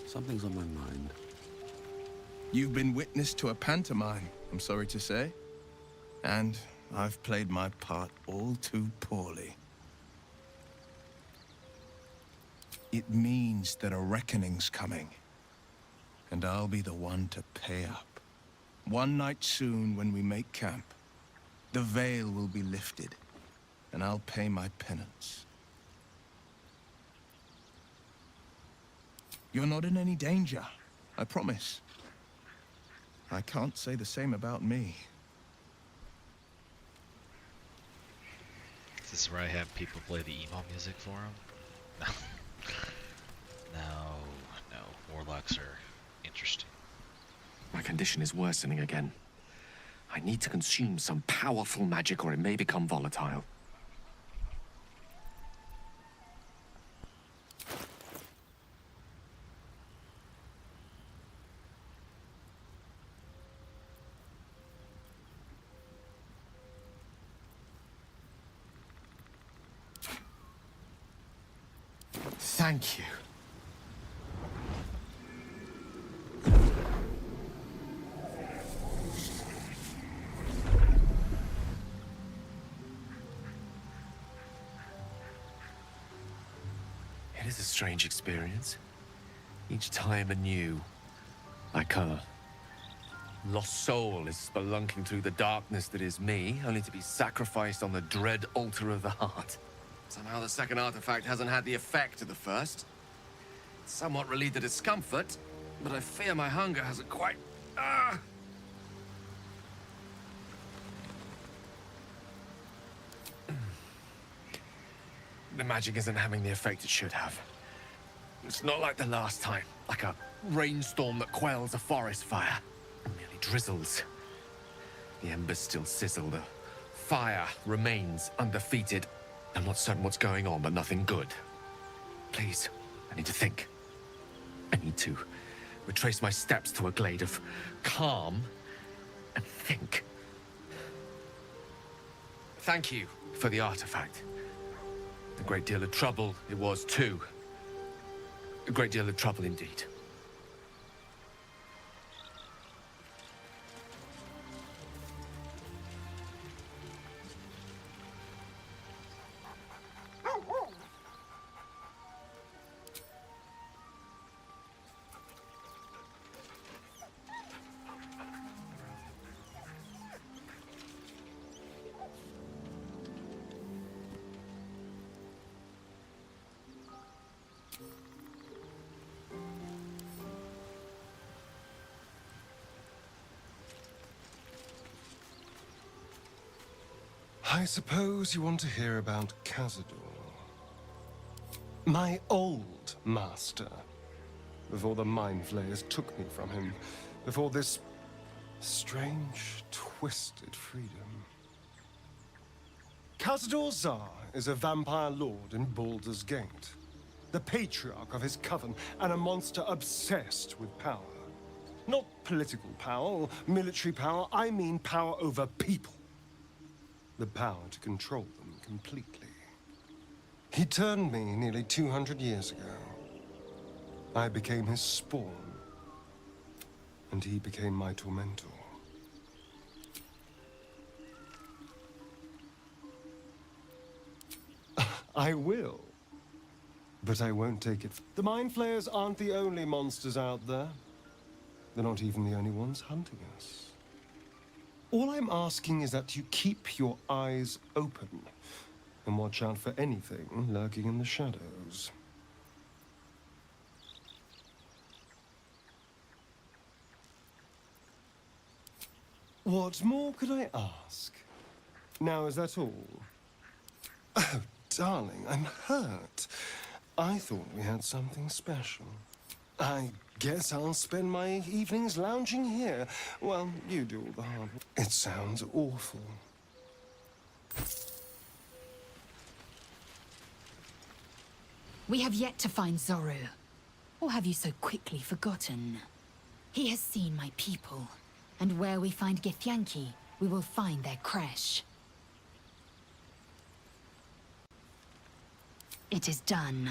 Something's on my mind. You've been witness to a pantomime, I'm sorry to say. And I've played my part all too poorly. It means that a reckoning's coming. And I'll be the one to pay up. One night soon, when we make camp, the veil will be lifted, and I'll pay my penance. You're not in any danger, I promise. I can't say the same about me. Is this where I have people play the emo music for him? No. No. Warlocks are interesting. My condition is worsening again. I need to consume some powerful magic or it may become volatile. Thank you. It is a strange experience. Each time anew. Like a lost soul is spelunking through the darkness that is me, only to be sacrificed on the dread altar of the heart. Somehow the second artifact hasn't had the effect of the first. It's somewhat relieved the discomfort, but I fear my hunger hasn't quite... the magic isn't having the effect it should have. It's not like the last time, like a rainstorm that quells a forest fire. It merely drizzles. The embers still sizzle, the fire remains undefeated. I'm not certain what's going on, but nothing good. Please, I need to think. I need to retrace my steps to a glade of calm and think. Thank you for the artifact. A great deal of trouble it was too. A great deal of trouble indeed. I suppose you want to hear about Cazador. My old master. Before the Mind Flayers took me from him. Before this strange, twisted freedom. Cazador Zar is a vampire lord in Baldur's Gate. The patriarch of his coven, and a monster obsessed with power. Not political power or military power, I mean power over people. The power to control them completely. He turned me nearly 200 years ago. I became his spawn, and he became my tormentor. I will, but I won't take it. The Mind Flayers aren't the only monsters out there. They're not even the only ones hunting us. All I'm asking is that you keep your eyes open and watch out for anything lurking in the shadows. What more could I ask? Now, is that all? Oh, darling, I'm hurt. I thought we had something special. I guess I'll spend my evenings lounging here while you do all the hard work. It sounds awful. We have yet to find Zorro. Or have you so quickly forgotten? He has seen my people, and where we find Githyanki, we will find their crash. It is done.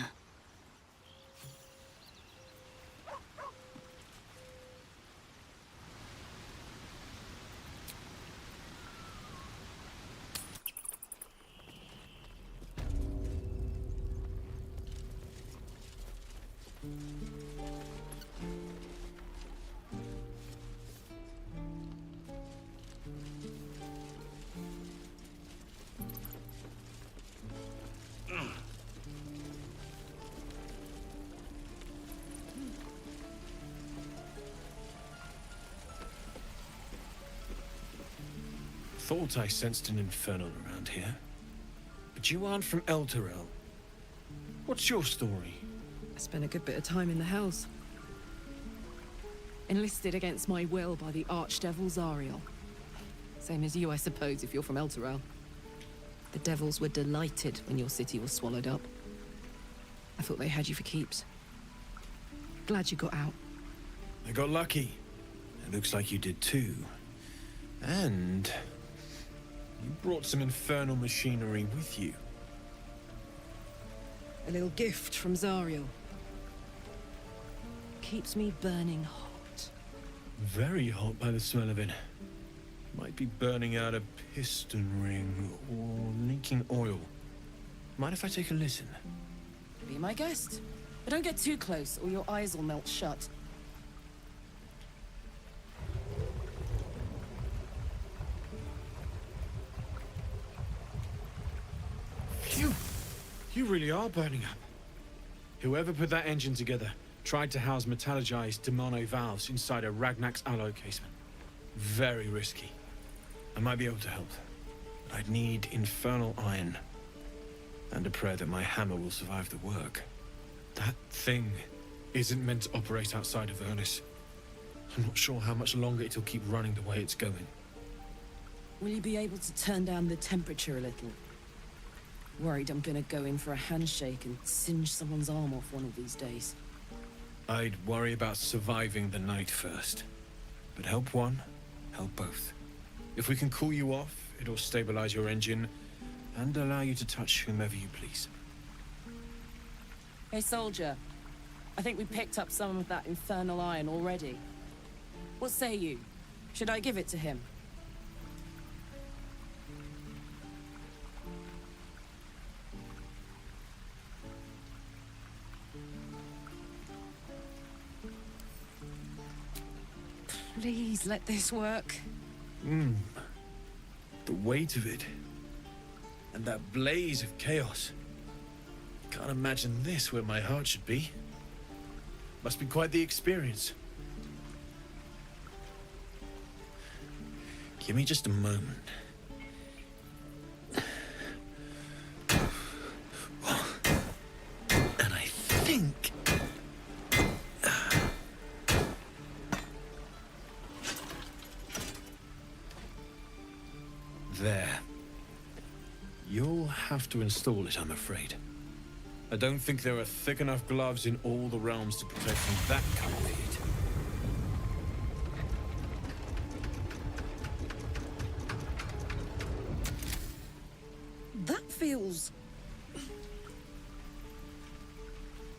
Thought I sensed an infernal around here. But you aren't from Elturel. What's your story? I spent a good bit of time in the Hells. Enlisted against my will by the Archdevil Zariel. Same as you, I suppose, if you're from Elturel. The devils were delighted when your city was swallowed up. I thought they had you for keeps. Glad you got out. I got lucky. It looks like you did too. And you brought some infernal machinery with you. A little gift from Zariel. Keeps me burning hot. Very hot by the smell of it. Might be burning out a piston ring or leaking oil. Mind if I take a listen? Be my guest. But don't get too close or your eyes will melt shut. Phew! You really are burning up. Whoever put that engine together tried to house metallurgized Demano valves inside a Ragnak's alloy casement. Very risky. I might be able to help, but I'd need infernal iron. And a prayer that my hammer will survive the work. That thing isn't meant to operate outside of Ernest. I'm not sure how much longer it'll keep running the way it's going. Will you be able to turn down the temperature a little? Worried I'm gonna go in for a handshake and singe someone's arm off one of these days. I'd worry about surviving the night first. But help one, help both. If we can cool you off, it'll stabilize your engine and allow you to touch whomever you please. Hey, soldier. I think we picked up some of that infernal iron already. What say you? Should I give it to him? Please let this work. The weight of it. And that blaze of chaos. Can't imagine this where my heart should be. Must be quite the experience. Give me just a moment. And I think... There. You'll have to install it, I'm afraid. I don't think there are thick enough gloves in all the realms to protect from that kind of heat. That feels...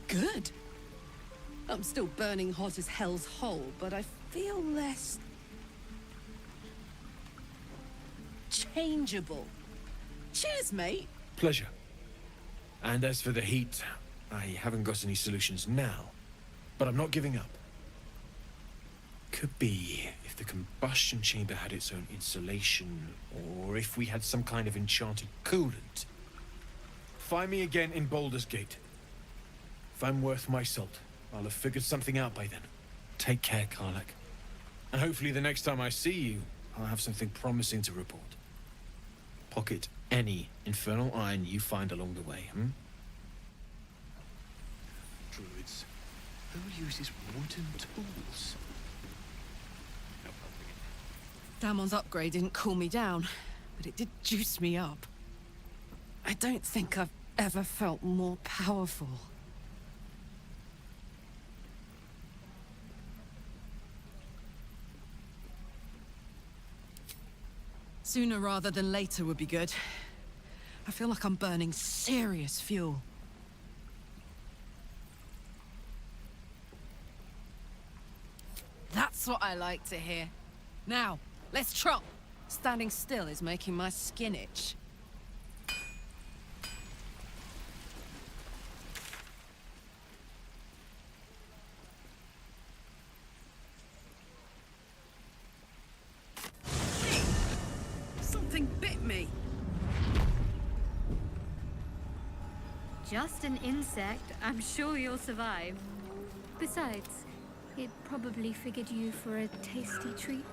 good. I'm still burning hot as hell's hole, but I feel less... changeable. Cheers, mate. Pleasure. And as for the heat, I haven't got any solutions now, but I'm not giving up. Could be if the combustion chamber had its own insulation, or if we had some kind of enchanted coolant. Find me again in Baldur's Gate. If I'm worth my salt, I'll have figured something out by then. Take care, Karlak. And hopefully the next time I see you, I'll have something promising to report. Pocket any infernal iron you find along the way, Druids. Who uses wooden tools? Damon's upgrade didn't cool me down, but it did juice me up. I don't think I've ever felt more powerful. Sooner rather than later would be good. I feel like I'm burning serious fuel. That's what I like to hear. Now, let's trot. Standing still is making my skin itch. Something bit me. Just an insect. I'm sure you'll survive. Besides, it probably figured you for a tasty treat.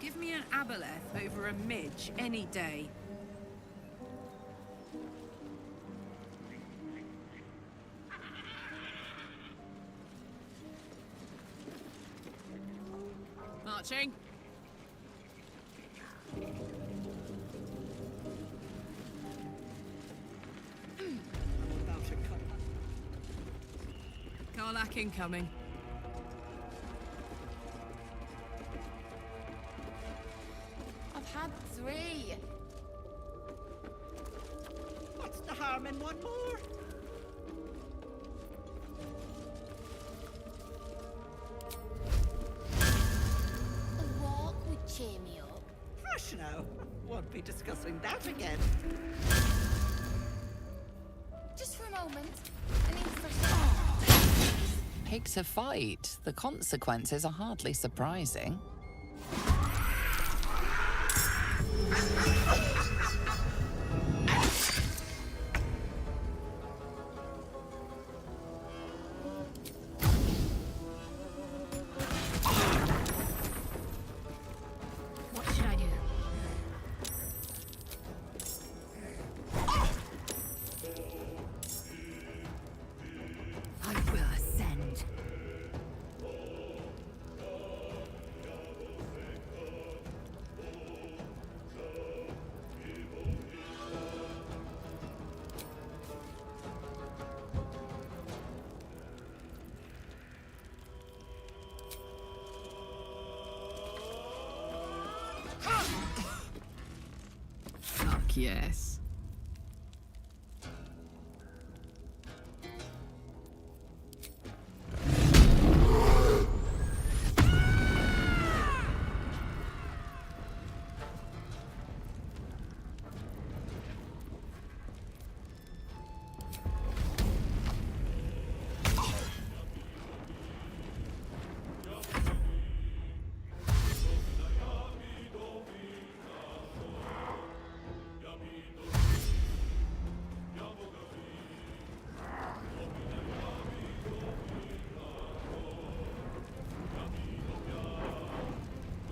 Give me an aboleth over a midge any day. Marching. Karlak incoming. I've had 3. What's the harm in one more? A walk would cheer me up. Hush now. Won't be discussing that again. Just for a moment. I mean, for Pick a fight. The consequences are hardly surprising. What should I do? yes.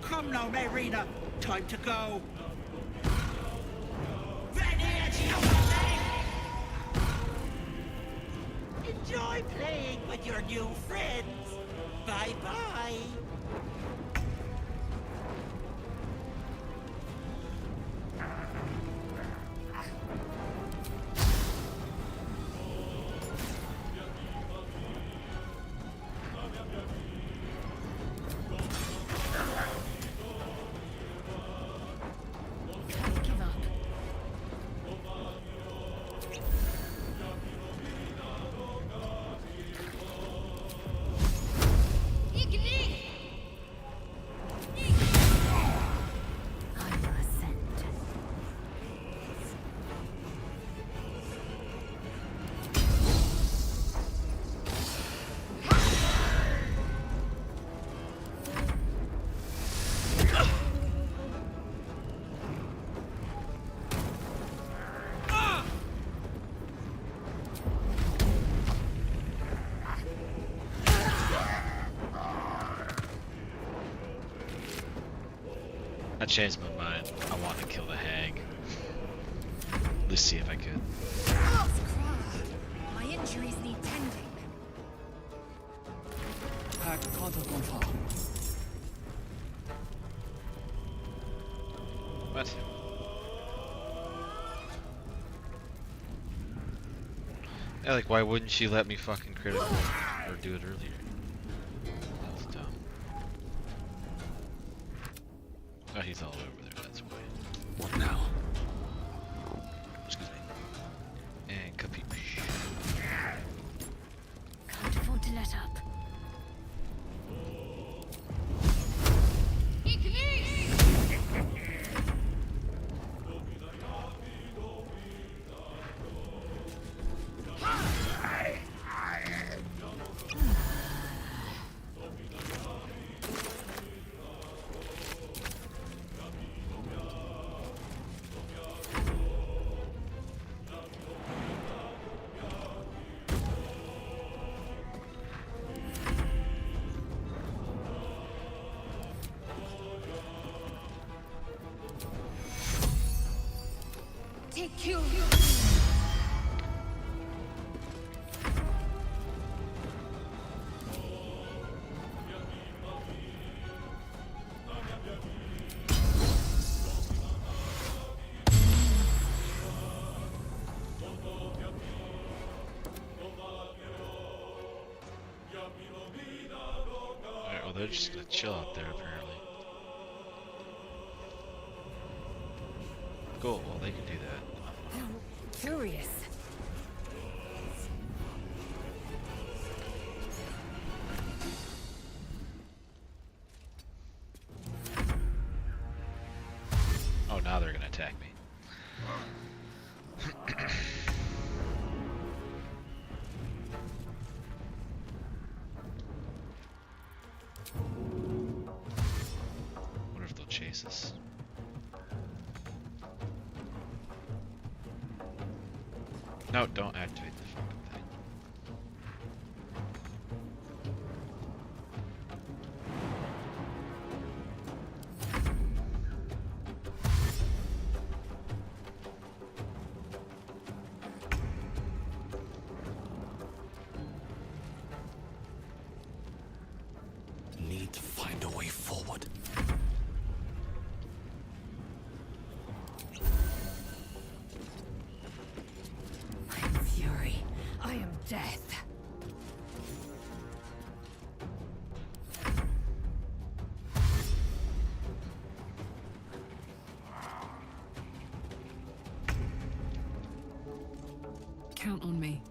Come now, Marina. Time to go. Enjoy playing with your new friends. Bye-bye. Give up. I will ascend. I changed my mind. I want to kill the hag. Let's see if I could. My injuries need tending. Hag can't have gone far. What? Yeah, like, why wouldn't she let me fucking critical or do it earlier? That was dumb. Oh, he's all over there, that's why. What now? Excuse me. And capiche. Can't afford to let up. Take you. Alright, well, they're just gonna chill out there, apparently. Cool, well, they can do that. Curious. Oh, now they're gonna attack me. Wonder if they'll chase us. No, don't activate the fucking thing. Need to find a way forward. I am fury. I am death. Count on me.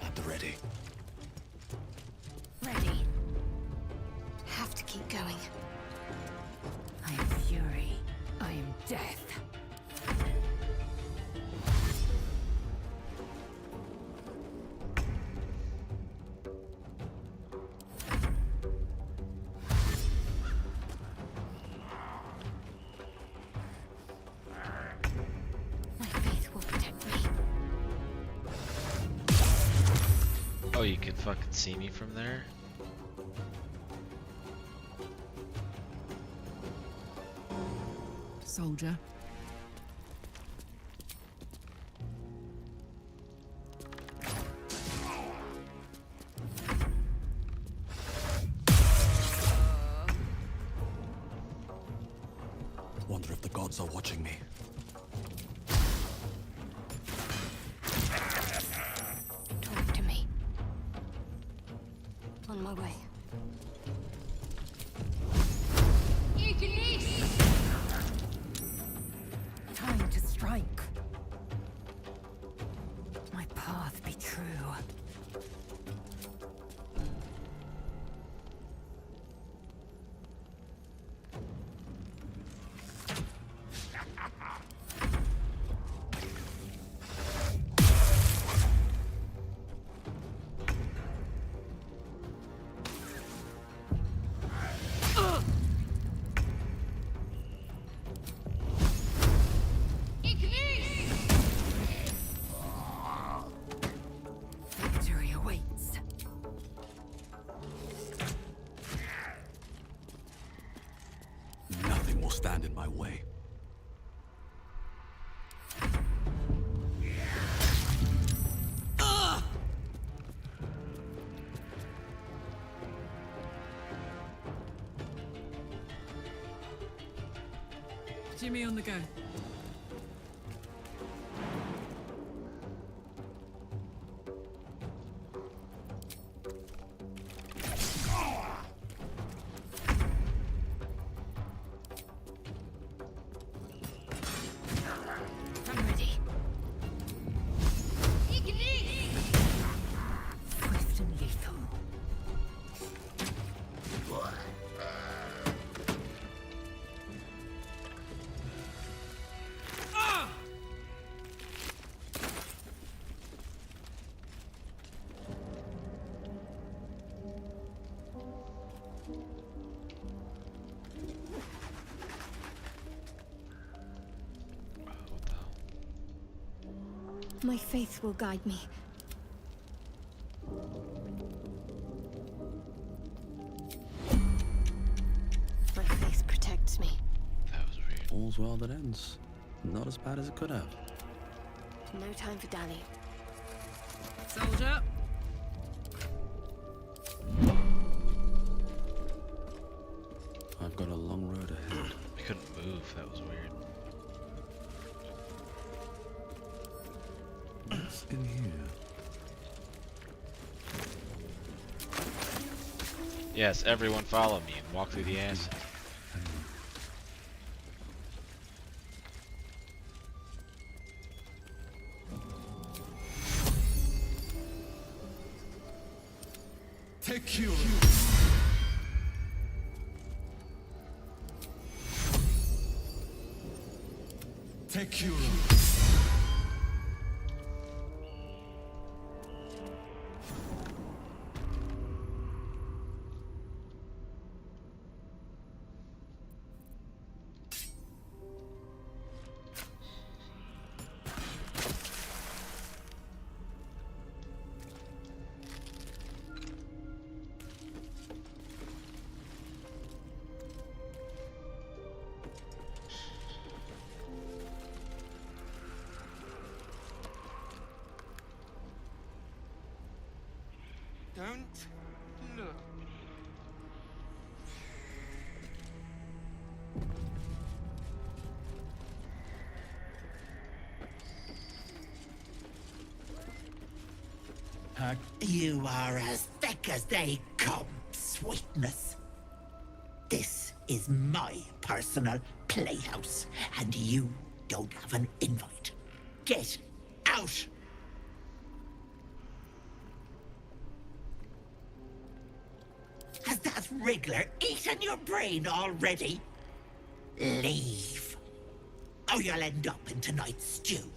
At the ready. Ready. Have to keep going. I am fury. I am death. My faith will protect me. Oh, you can fucking see me from there? Soldier. Wonder if the gods are watching me. Talk to me. On my way. Time to strike. My path be true. Victory awaits. Nothing will stand in my way. Jimmy on the go. I'm ready. Swift and lethal. My faith will guide me. My faith protects me. That was weird. All's well that ends. Not as bad as it could have. No time for dally. Soldier. I've got a long road ahead. I couldn't move, that was weird. What's in here? Yes, everyone follow me and walk through the acid. Take you. Take you. Don't look. You are as thick quick as they come, sweetness. This is my personal playhouse, and you don't have an invite. Get out! Has that wriggler eaten your brain already? Leave. Or you'll end up in tonight's stew.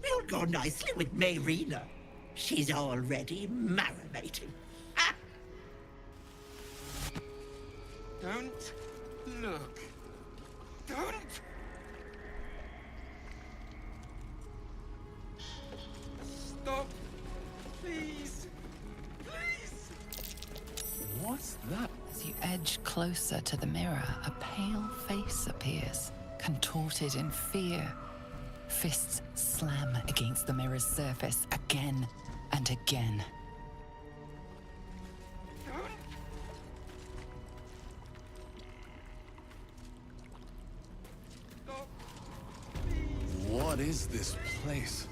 You'll go nicely with Mayrina. She's already marinating. Ha! Don't look. Don't! Stop. Please. Please. What's that? As you edge closer to the mirror, a pale face appears, contorted in fear. Fists slam against the mirror's surface again and again. What is this place?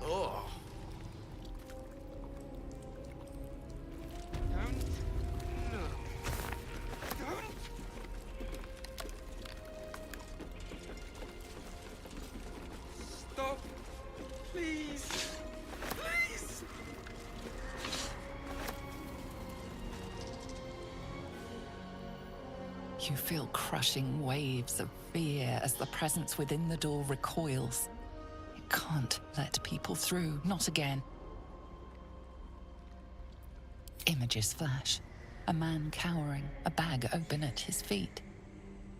Oh. Don't look. Don't. Stop. Please. Please. You feel crushing waves of fear as the presence within the door recoils. It can't let people through, not again. Images flash. A man cowering, a bag open at his feet.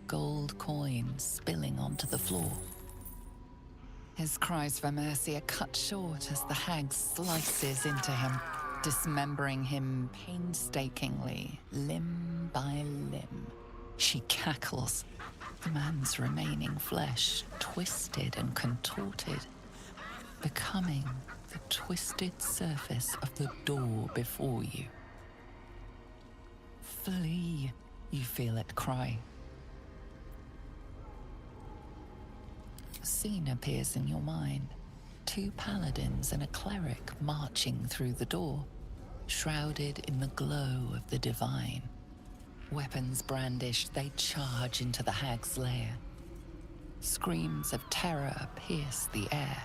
Gold coins spilling onto the floor. His cries for mercy are cut short as the hag slices into him, dismembering him painstakingly, limb by limb. She cackles, the man's remaining flesh twisted and contorted, becoming the twisted surface of the door before you. Flee, you feel it cry. A scene appears in your mind. 2 paladins and a cleric marching through the door, shrouded in the glow of the divine. Weapons brandished, they charge into the hag's lair. Screams of terror pierce the air.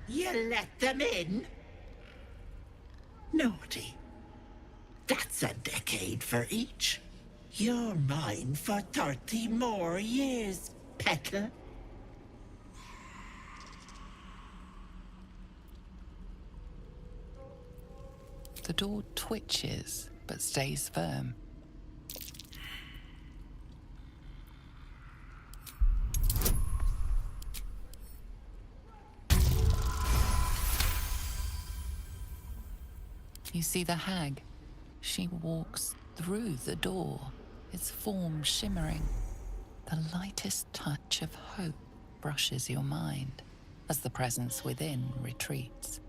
You let them in? Naughty. That's a decade for each. You're mine for 30 more years, Petal. The door twitches, but stays firm. You see the hag. She walks through the door, its form shimmering. The lightest touch of hope brushes your mind as the presence within retreats.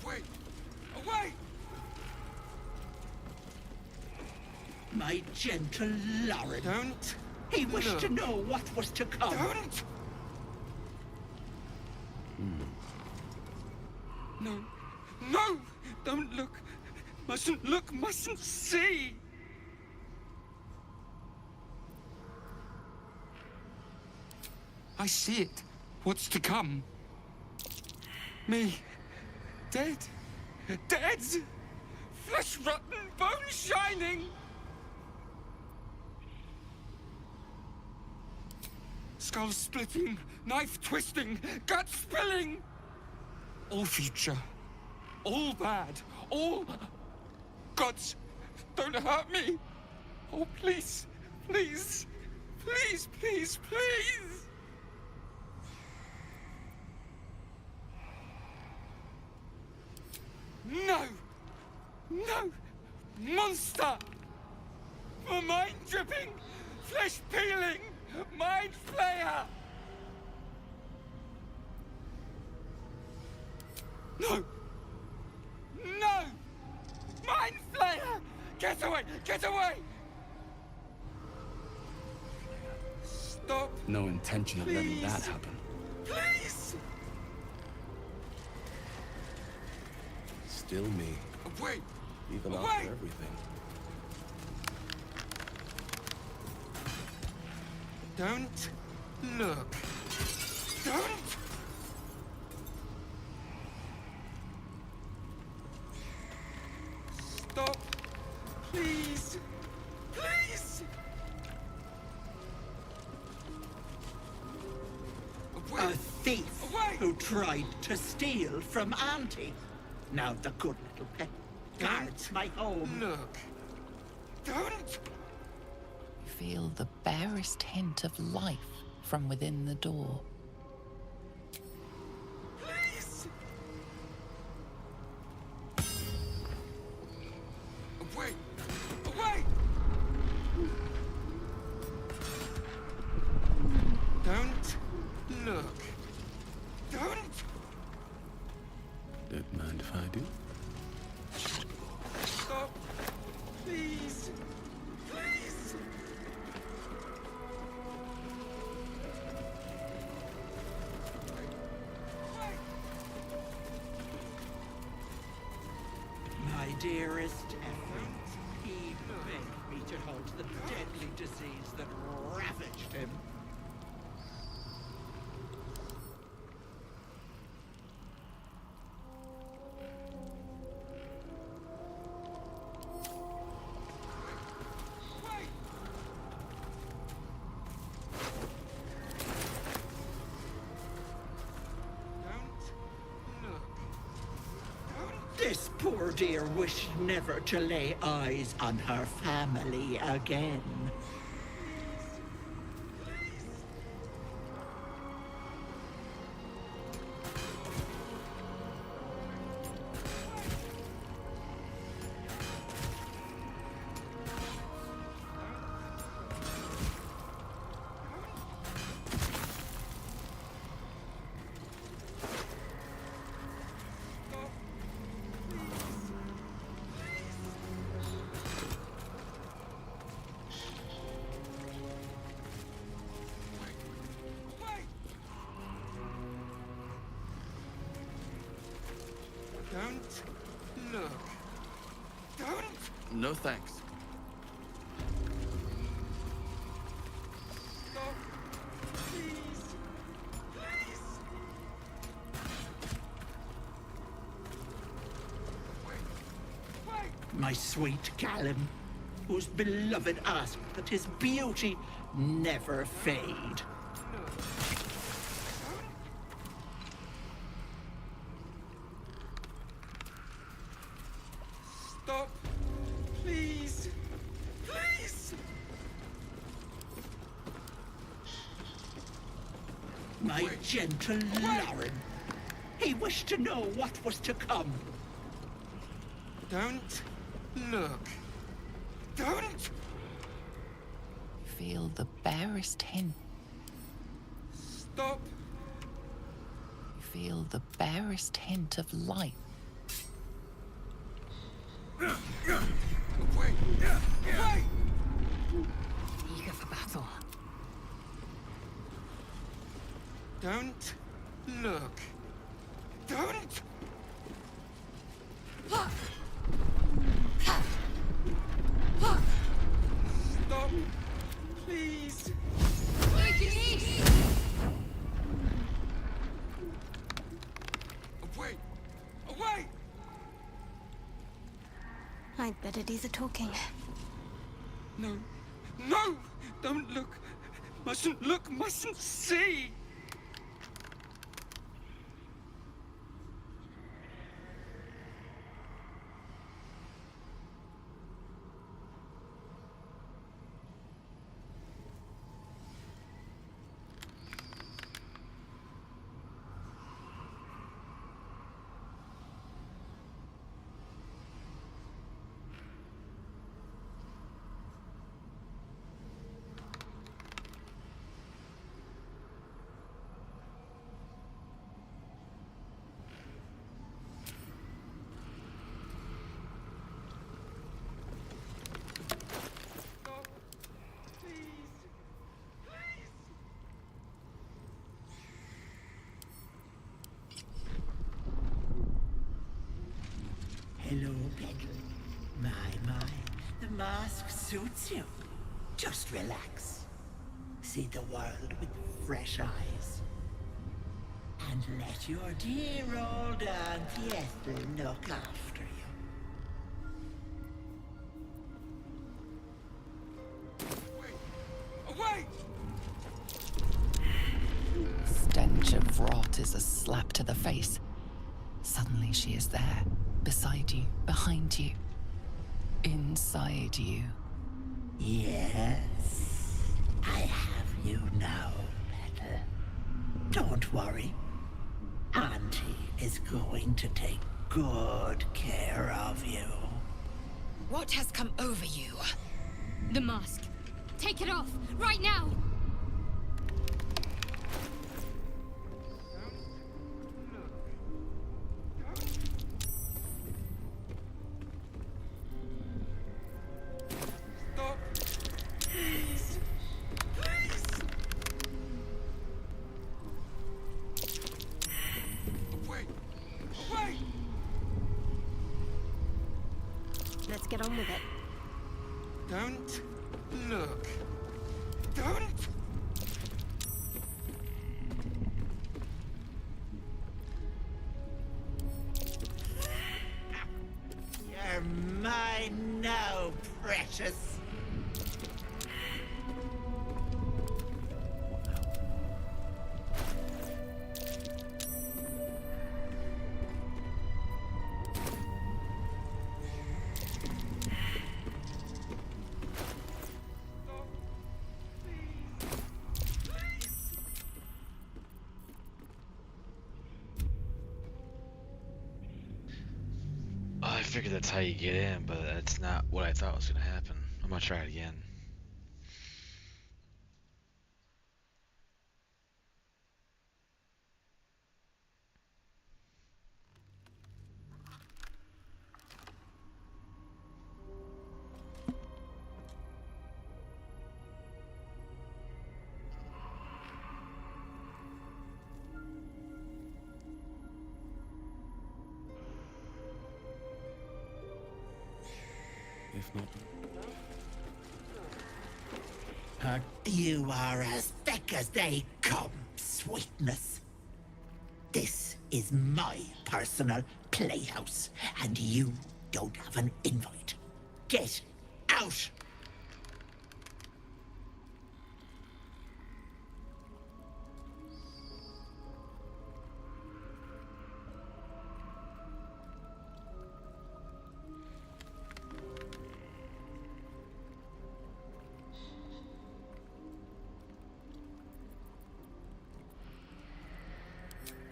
Away! Away! My gentle Lauren. Don't. He wished to know what was to come. Don't! No. No! Don't look! Mustn't look, mustn't see! I see it. What's to come? Me. Dead. Dead! Flesh rotten, bone shining! Skull splitting, knife twisting, gut spilling! All future. All bad. All... Gods, don't hurt me! Oh, please, please, please, please, please! No! No! Monster! For mind dripping, flesh peeling, mind flayer! No! No! Mind flayer! Get away! Get away! Stop! No intention of letting that Please. happen. Please! Still me, Wait! even Away! after everything. Don't look. Don't! Stop! Please! Please! A thief who tried to steal from Auntie. Now the good little pet guards my home. Look. Don't! You feel the barest hint of life from within the door. Please! Away! Away! Don't look. Don't! Don't mind if I do. Stop! Please! Please! My dearest Effie, he begged me to halt the deadly disease that ravaged him. This poor dear wished never to lay eyes on her family again. Don't look. Don't! No thanks. Stop! Please! Please! My sweet Callum, whose beloved asked that his beauty never fade. Stop! Please! Please! My gentle Lauren. He wished to know what was to come. Don't look. Don't! You feel the barest hint. Stop! You feel the barest hint of light. Away! Away! Eager for battle. Don't look. Don't! Stop! Please! Away! Away! I'd better do the talking. No! No! Don't look! Mustn't look! Mustn't see! Hello, Petal. My, the mask suits you. Just relax. See the world with fresh eyes. And let your dear old Aunt Ethel look after you. Away! Stench of rot is a slap to the face. Suddenly she is there, beside you, behind you, inside you. Yes, I have you now, Petal. Don't worry. Auntie is going to take good care of you. What has come over you? The mask. Take it off, right now! Stop! Please! Please! Away! Away! Let's get on with it. Don't look. Don't! You're mine now, precious. I figured that's how you get in, but that's not what I thought was gonna happen. I'm gonna try it again. If not, You are as thick as they come, sweetness. This is my personal playhouse, and you don't have an invite. Get out!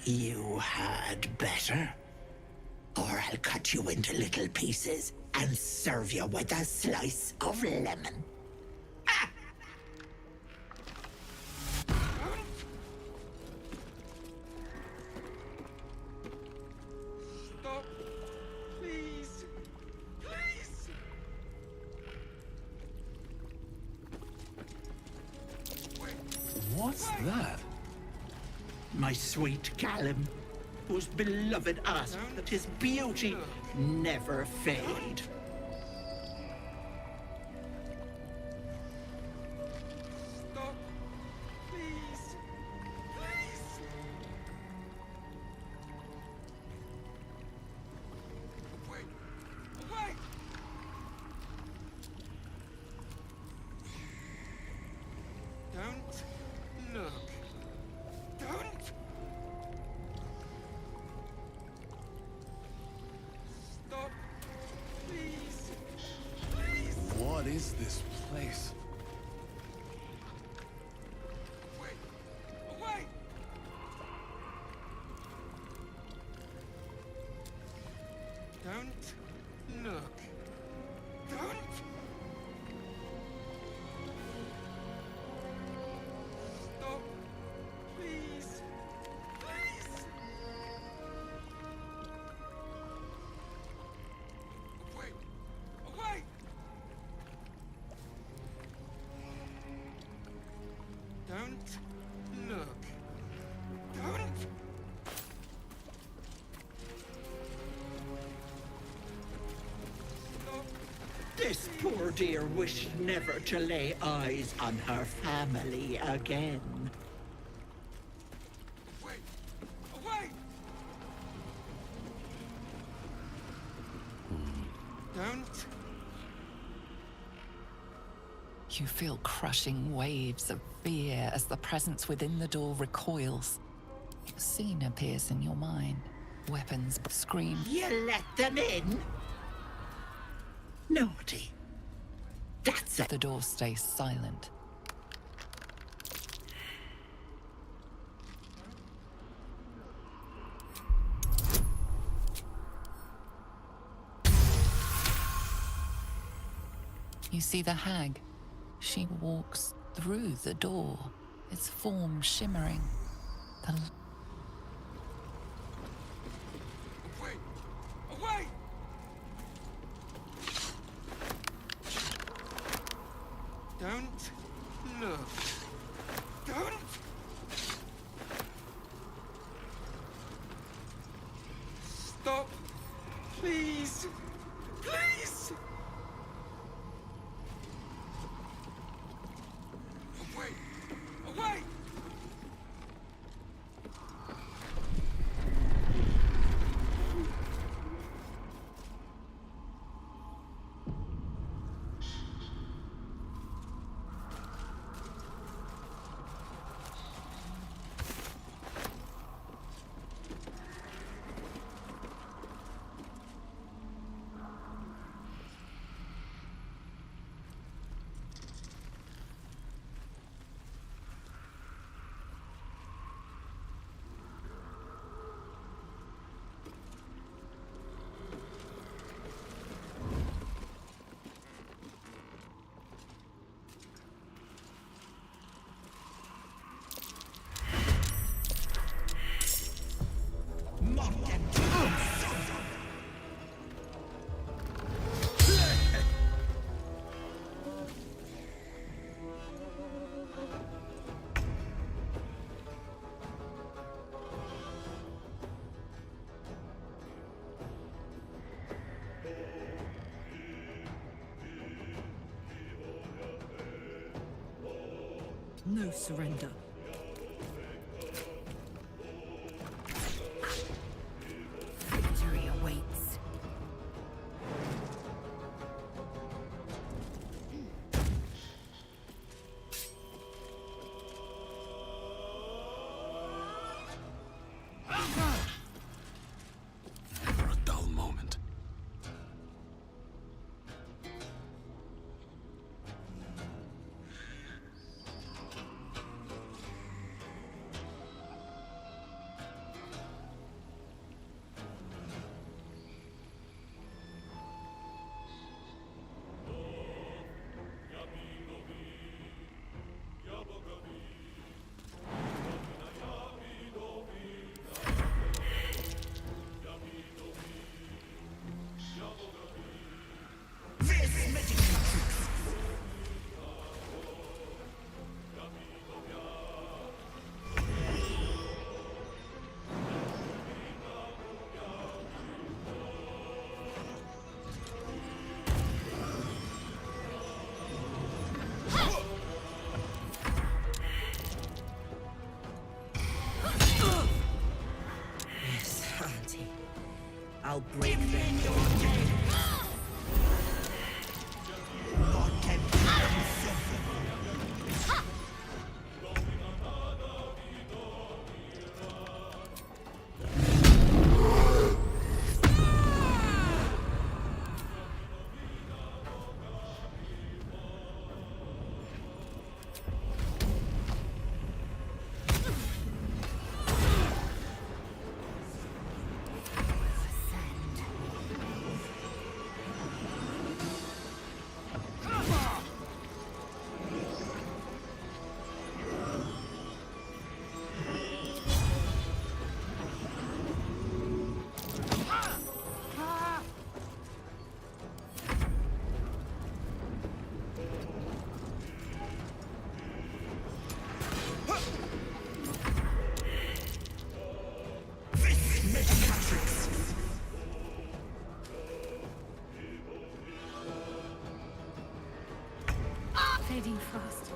You had better. Or I'll cut you into little pieces and serve you with a slice of lemon. Stop! Please! Please! what's that? My sweet Callum, whose beloved asked that his beauty never fade. Stop! Please! Please! Away! Away! Don't look. Don't! Stop! Please! Please! What is this place? Away! Away! Don't look. Don't! Stop! Please! Please! Away! Away! Don't look. Don't! This poor dear wished never to lay eyes on her family again. Away! Don't. You feel crushing waves of fear as the presence within the door recoils. A scene appears in your mind. Weapons scream. You let them in? Naughty. That's it. The door stays silent. You see the hag. She walks through the door, its form shimmering. The Away! Away! Don't look. Don't! Stop! Please! Please! Away! Away! No surrender. Victory awaits. Never a dull moment. Yes, Auntie. I'll break them down. fading fast.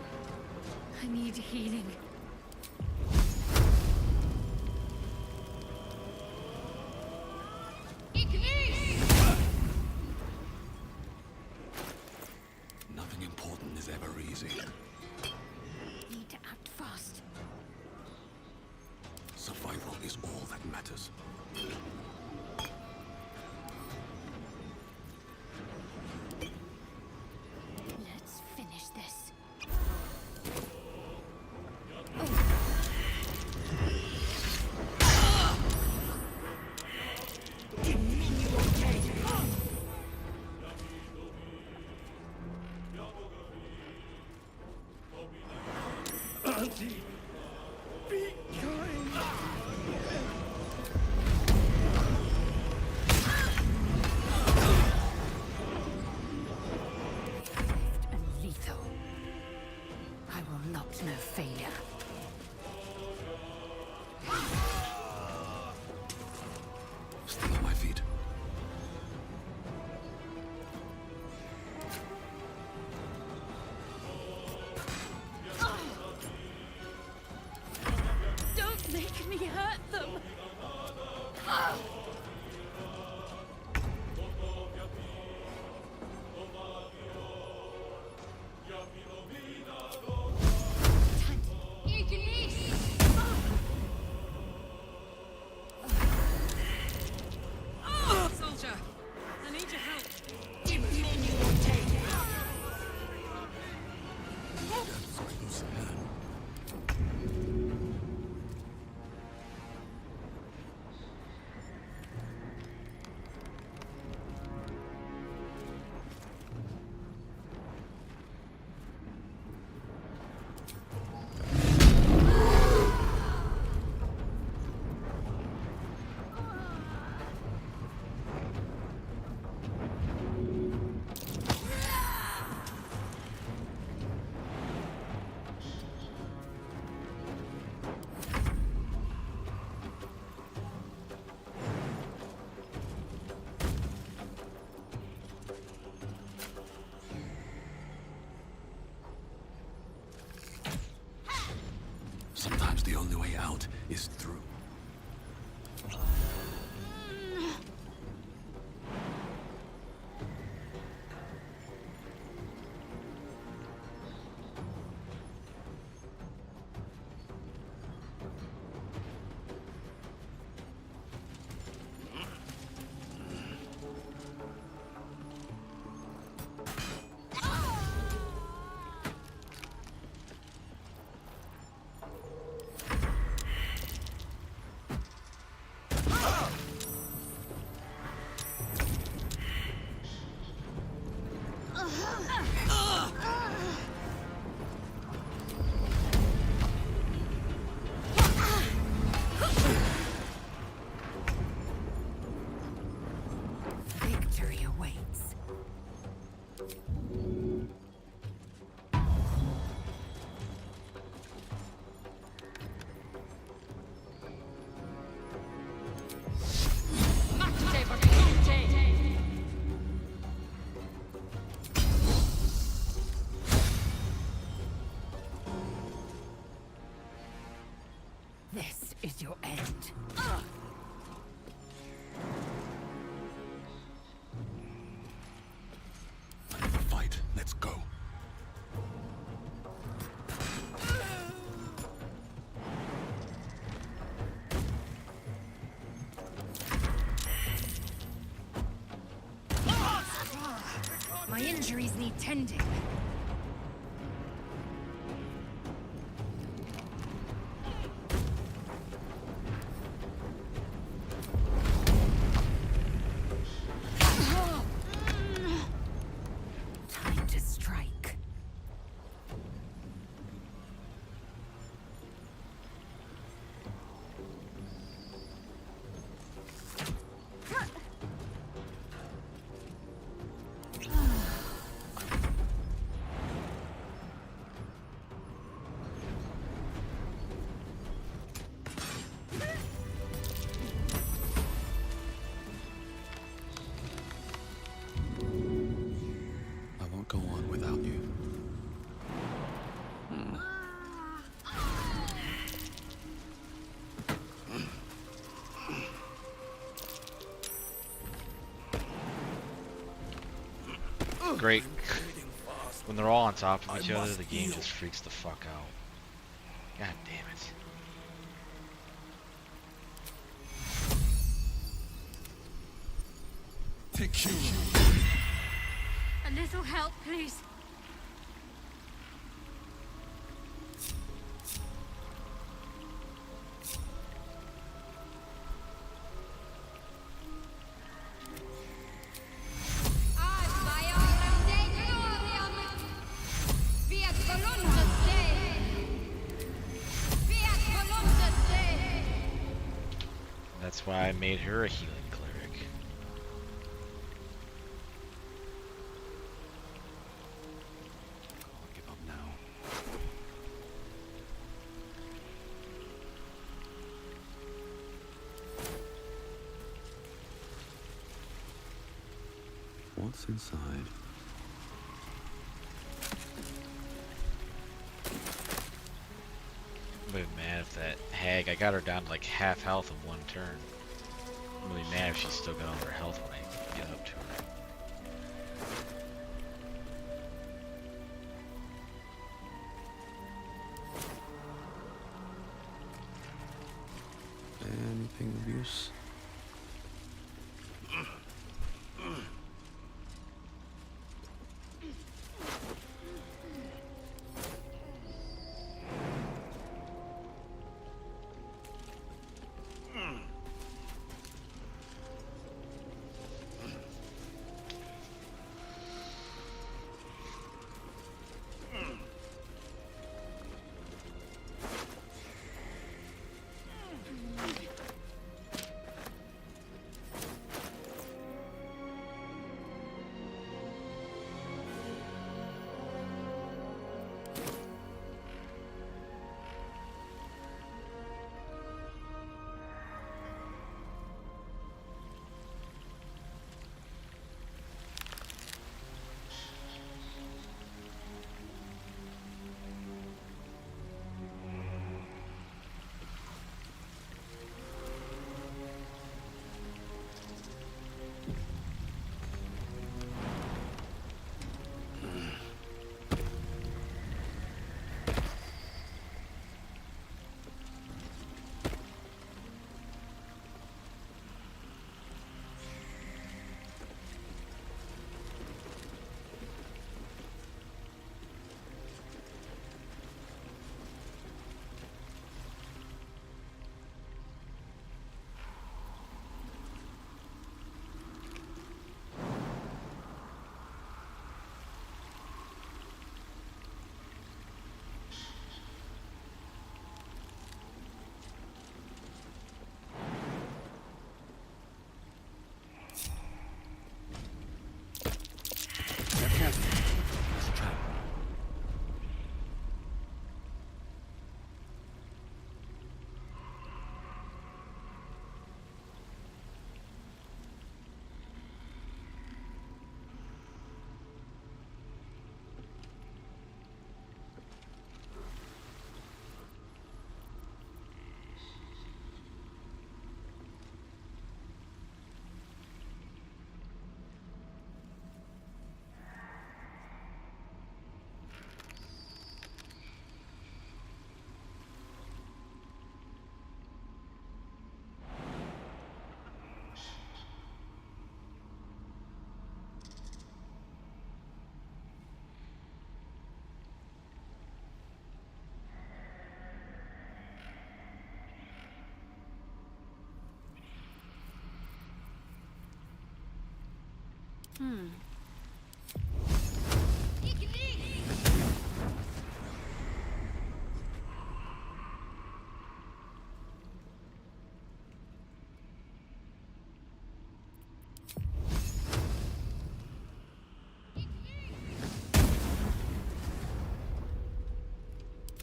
I need healing. Nothing important is ever easy. Need to act fast. Survival is all that matters. Let's finish this. Auntie, be kind. And lethal. I will not know failure. Still on my feet. Don't make me hurt them! Soldier, I need your help. Sometimes the only way out is through. Victory awaits. This is your end. Another fight. Let's go. My injuries need tending. Time to strike. great. When they're all on top of each other, the game just freaks the fuck out. God damn it. A little help, please. That's why I made her a healing cleric. I'll give up now. What's inside? I'm really mad if that hag, I got her down to like half health in one turn. I'm really mad if she's still got all her health when I get up to her. Anything of use?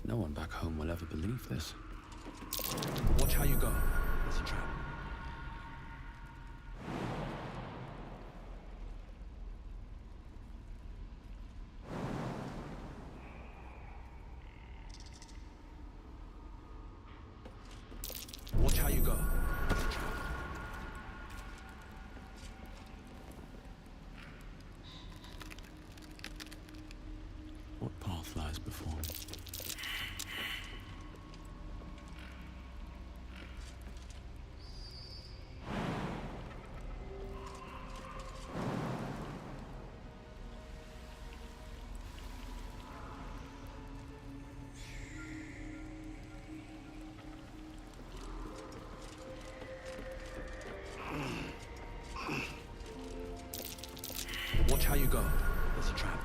No one back home will ever believe this. Watch how you go. It's a trap. Watch how you go. It's a trap. form. Watch how you go. There's a trap.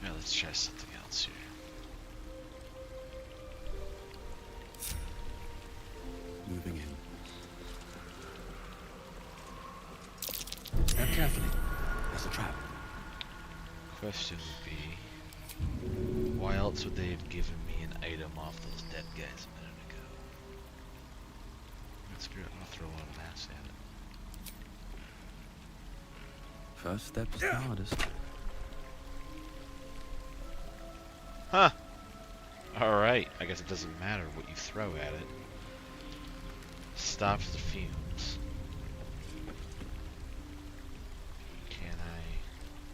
Yeah, let's try something else here. Moving in. Step carefully. There's a trap. Question would be, why else would they have given me an item off those dead guys a minute ago? Screw it, I'm gonna throw one mass at it. First step is the hardest. Huh. Alright, I guess it doesn't matter what you throw at it. Stops the fumes. Can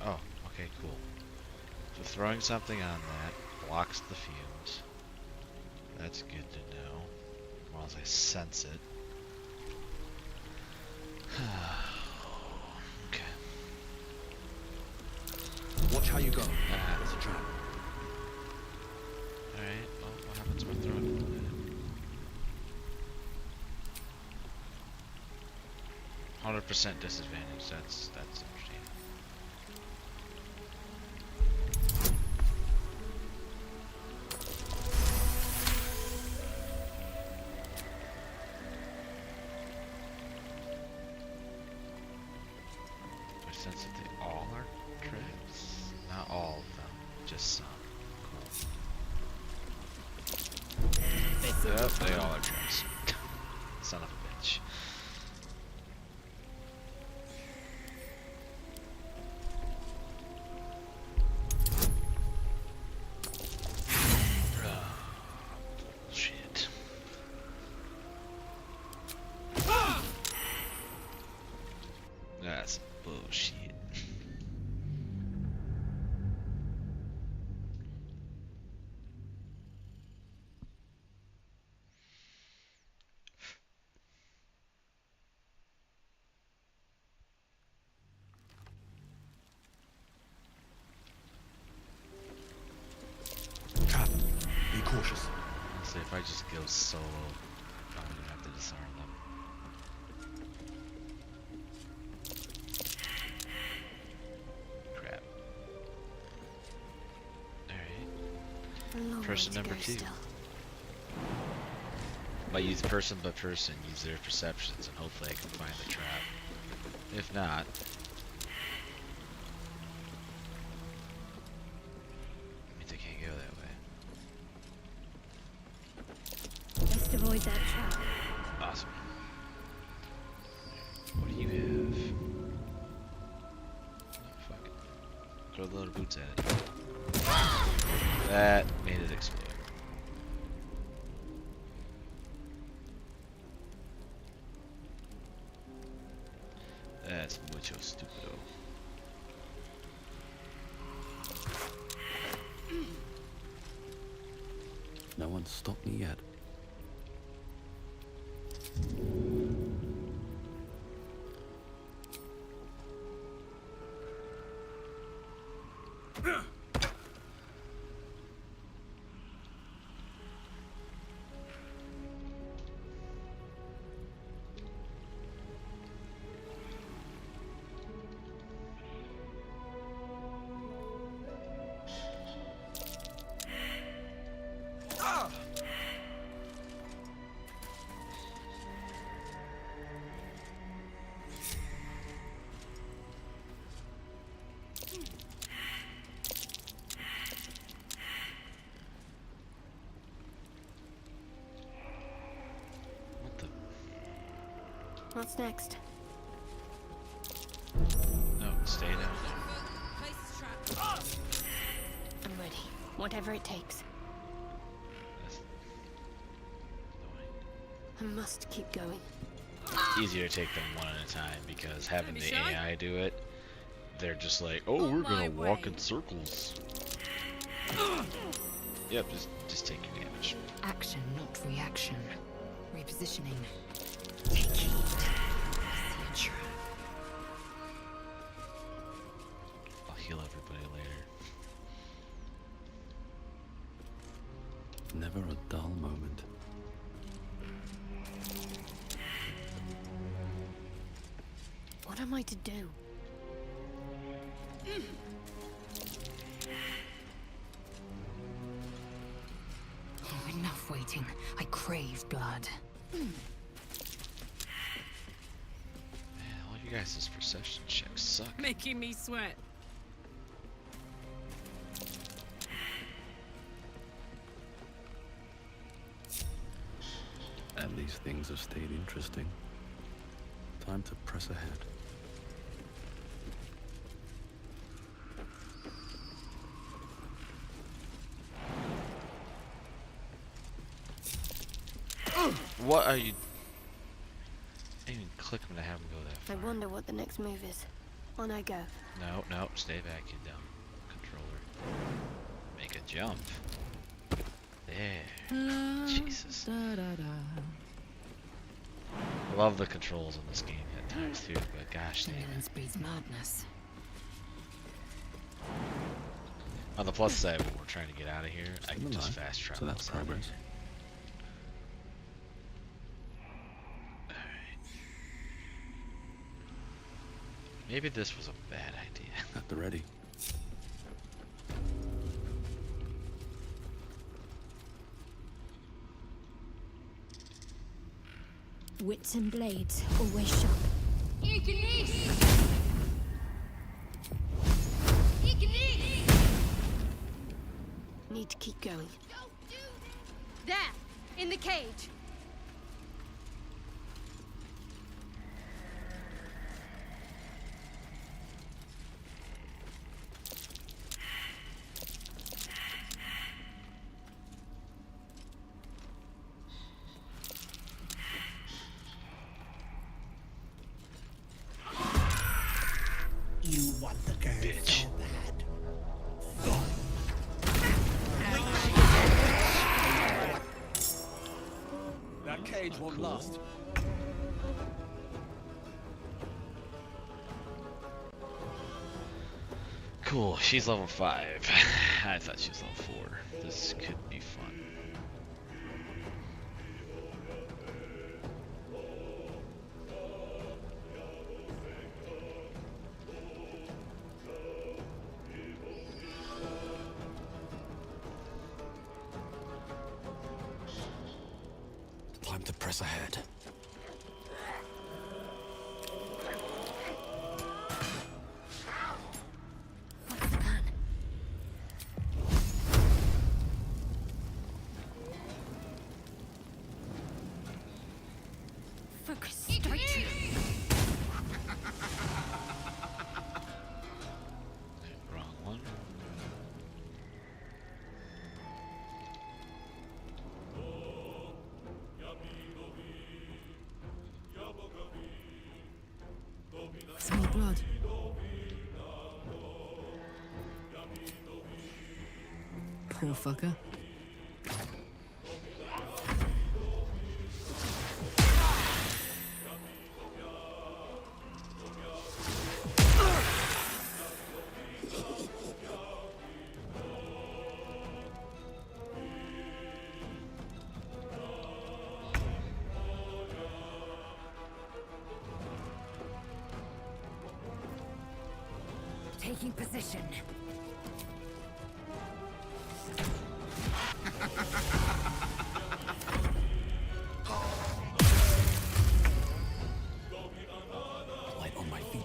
I... Oh, okay, cool. So throwing something on that blocks the fumes. That's good to know. As long as I sense it. Okay. Watch how you go. There's a trap. Alright, well, what happens when I throw it? 100% disadvantage, that's interesting. I sense that they all are traps. Not all of them, just some. Cool. Yep, they all are traps. Son of a bitch. Shit. That's bullshit. Trap. Be cautious. So if I just go solo, I'm gonna have to disarm them. Crap. Alright. Person number 2. Might use person by person, use their perceptions, and hopefully I can find the trap. If not... means I can't go that way. Best avoid that trap. Awesome. What do you have? Oh, fuck it. Throw the little boots at it. That made it explode. That's mucho stupido. No one's stopped me yet. What's next? No, stay down there. I'm ready. Whatever it takes. I must keep going. Easier to take them one at a time because having the AI do it, they're just like, oh, we're gonna walk in circles. Yep, just take your damage. Action, not reaction. Repositioning. I'll heal everybody later. Never a dull moment. What am I to do? Oh, enough waiting. I crave blood. Man, all you guys' perception checks suck. Making me sweat. At least things have stayed interesting. Time to press ahead. What are you? I didn't even click him to have him go that far. I wonder what the next move is. On I go. No, no, stay back, you dumb controller. Make a jump. There. Jesus. I love the controls in this game at times too, but gosh dang it. Breeds madness. On the plus side, when we're trying to get out of here, I can just fast travel. So that's progress. Maybe this was a bad idea. At the ready. Wits and blades, always sharp. Need to keep going. There! In the cage! You want the girl so bad. That cage won't last. Cool, she's level 5. I thought she was level 4. This could be fun. Time to press ahead. Focus, straight to Wrong one. Some more blood. Poor fucker. Taking position. Light on my feet.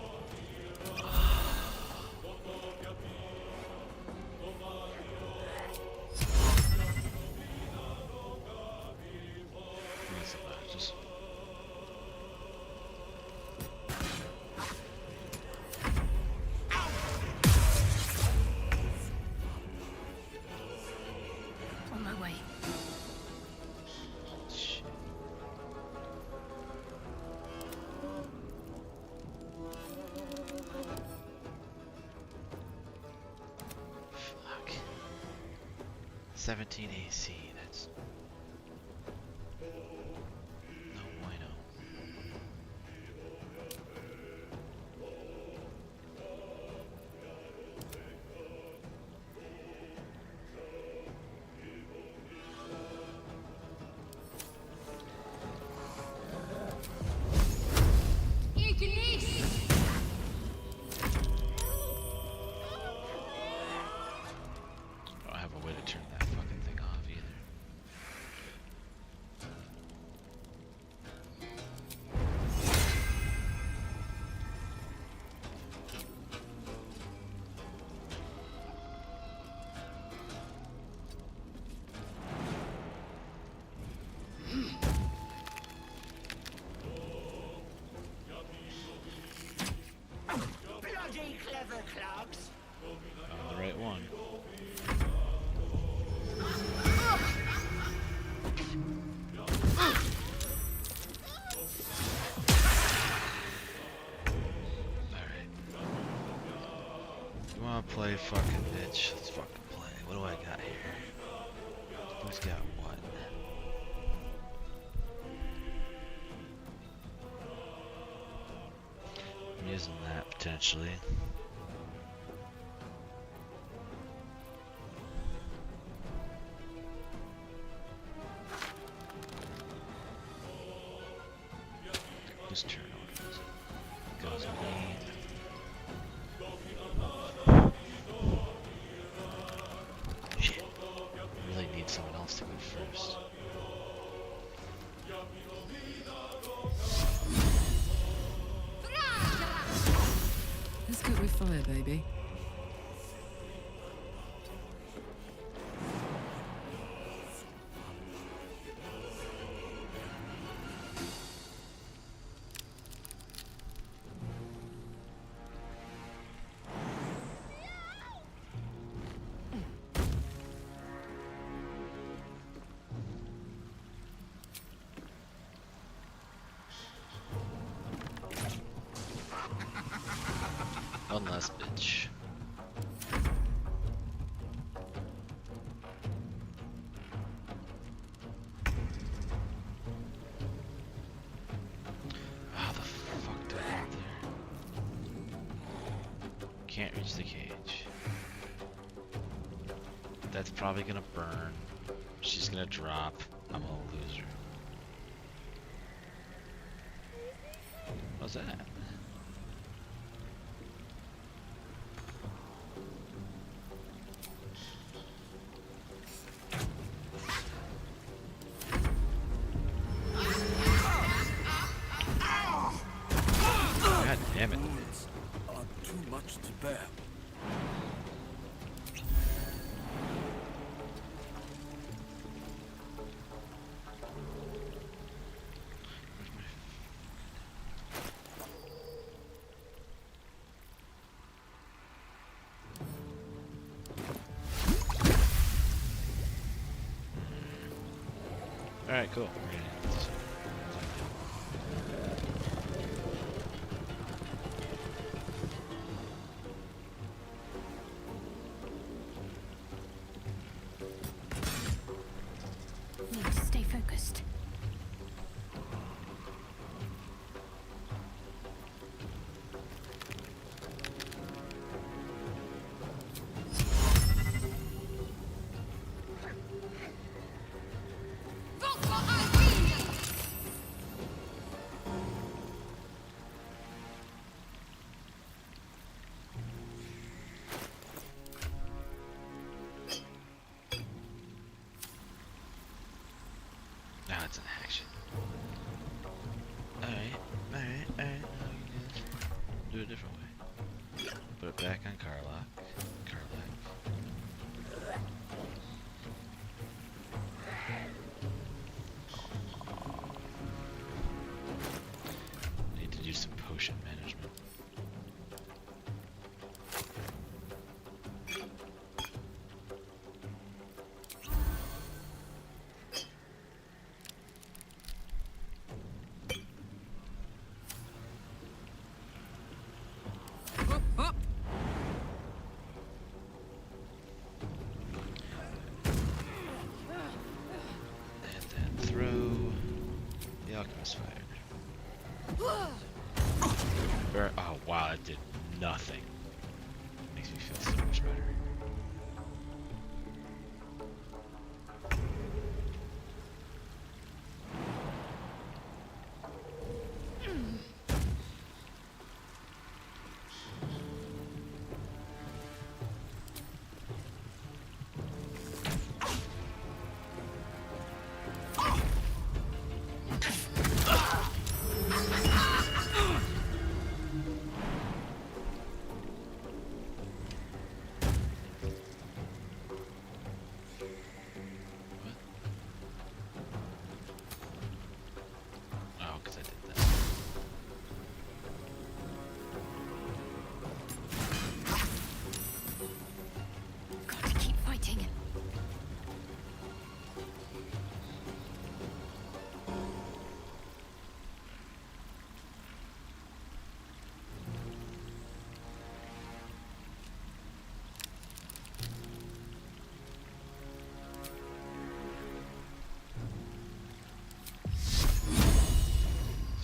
17 AC. That's no bueno. I don't have a way to turn that fucking thing off either. Bloody clever clogs. Found the right one. Alright. You wanna play fucking bitch? Let's fucking play. What do I got here? Who's got what? I'm using that potentially. Whose turn order is it? Goes me. Shit. I really need someone else to go first. Let's go with fire, baby. One less bitch. How the fuck do I get there? Can't reach the cage. That's probably gonna burn. She's gonna drop. I'm gonna lose her. What's that? God damn it. Are too much to bear. Alright, cool. We're gonna hit this. Need to stay focused. Now it's an action. Alright. Do it a different way. Put it back on Carlock. Need to do some potion management. Oh wow, that did nothing. Makes me feel so much better. Oh, because I did that. Gotta keep fighting.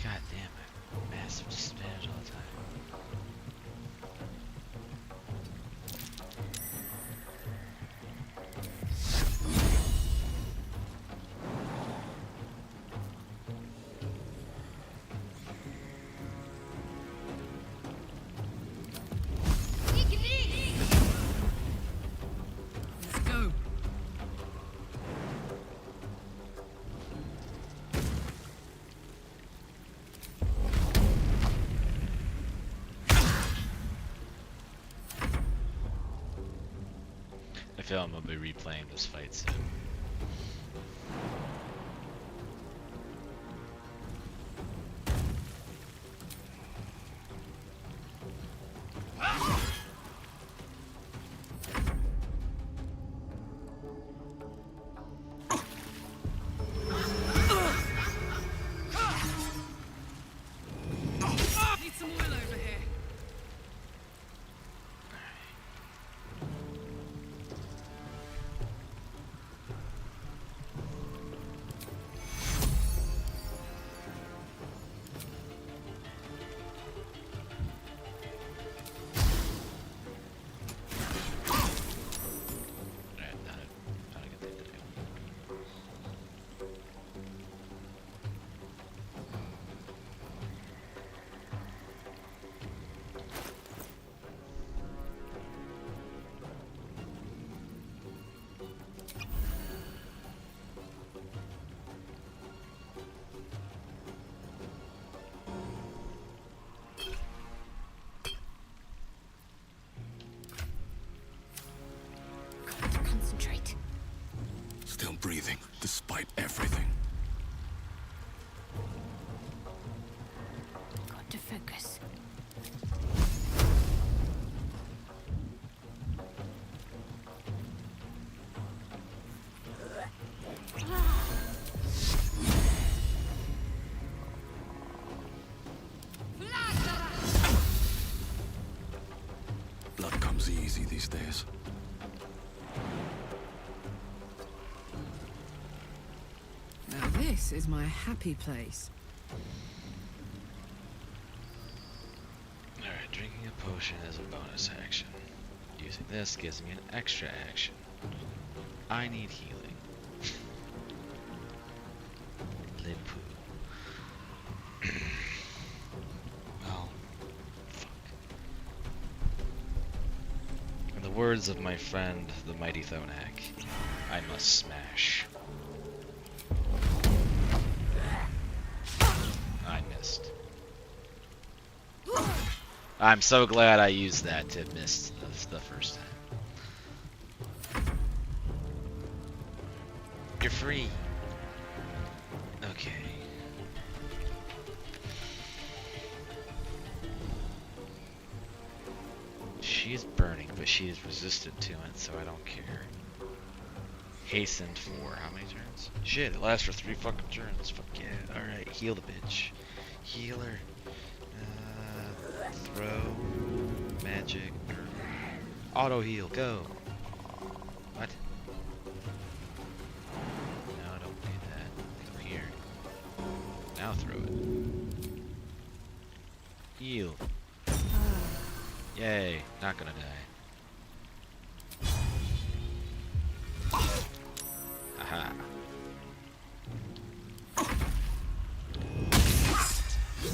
God damn it. Massive disadvantage all the time. Let's go. I feel I'm gonna be replaying this fight soon. Need some oil over here. Alright, not a good thing to do. Gotta concentrate. Still breathing, despite everything. Got to focus. Blood comes easy these days. Now this is my happy place. Alright, drinking a potion is a bonus action. Using this gives me an extra action. I need healing. Lipu. Well, fuck. In the words of my friend, the mighty Thonak, I must smash. I missed. I'm so glad I used that to miss the first time. You're free. Okay. She is burning, but she is resistant to it, so I don't care. Hastened for how many turns? Shit, it lasts for 3 fucking turns. Fuck yeah. Alright, heal the bitch. Heal her. Throw. Magic. Auto heal, go. What? No, don't do that. Go here. Now throw it. Heal. Yay, not gonna die. Aha.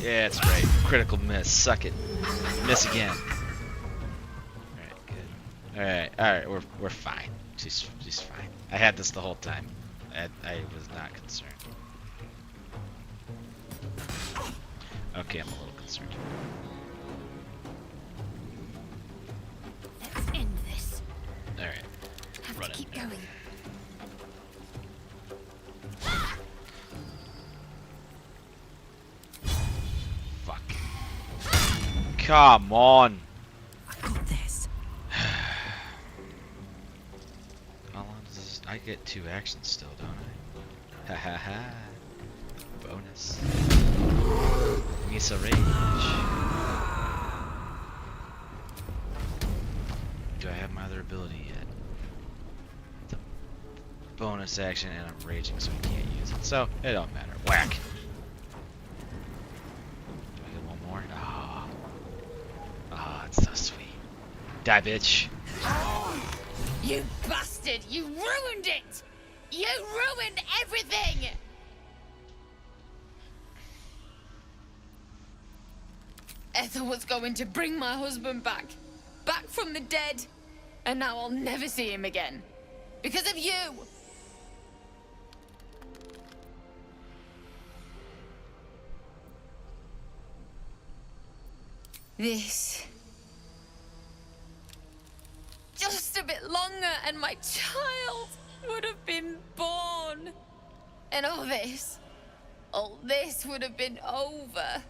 Yeah, that's right. Critical miss. Suck it. Miss again. Alright, good. Alright, we're fine. She's fine. I had this the whole time. I was not concerned. Okay, I'm a little concerned. Let's end this. Alright. Have Run to it. keep going. Fuck. Come on. I got this. How long does this? I get 2 actions still, don't I? Ha ha ha. Bonus. Misa Rage. Do I have my other ability yet? It's a bonus action and I'm raging so I can't use it. So, it don't matter. Whack. Do I get one more? Ah. Ah, it's so sweet. Die, bitch. You bastard! You ruined it! You ruined everything! Ethel was going to bring my husband back. Back from the dead. And now I'll never see him again. Because of you! This. Just a bit longer and my child would have been born. And all this would have been over.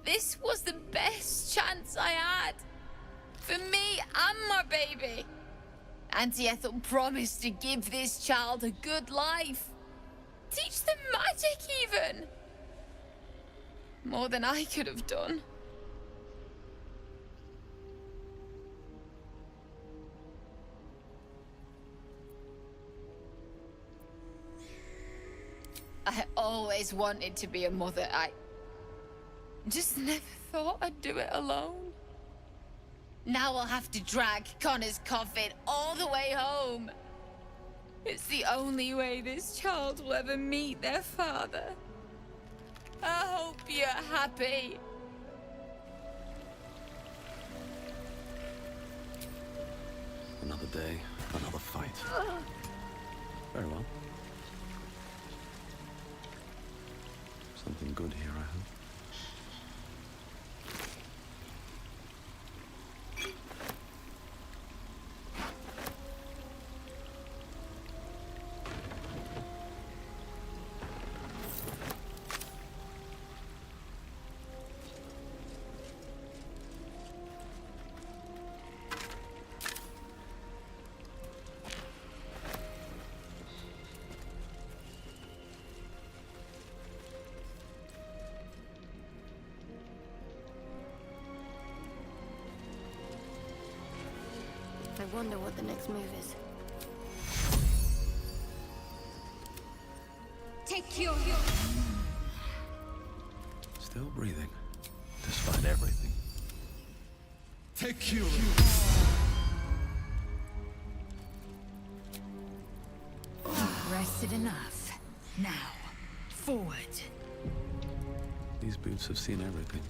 This was the best chance I had. For me and my baby. Auntie Ethel promised to give this child a good life. Teach them magic, even. More than I could have done. I always wanted to be a mother. I just never thought I'd do it alone. Now I'll have to drag Connor's coffin all the way home. It's the only way this child will ever meet their father. I hope you're happy. Another day, another fight. Very well. Something good here, I hope. I wonder what the next move is. Take your... Still breathing, despite everything. Take you. Rested enough. Now, forward. These boots have seen everything.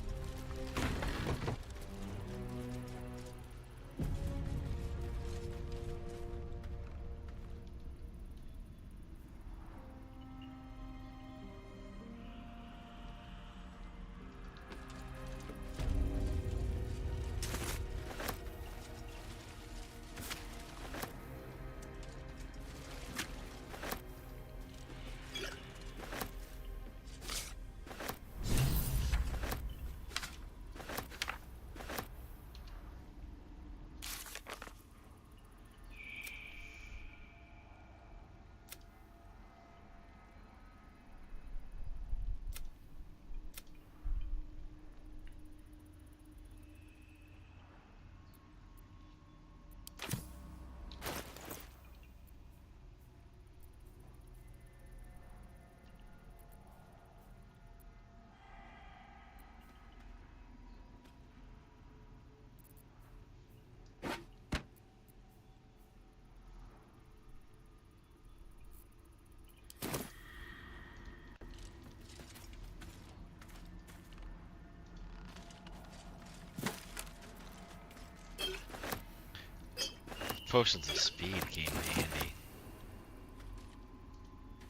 Potions of speed came in handy.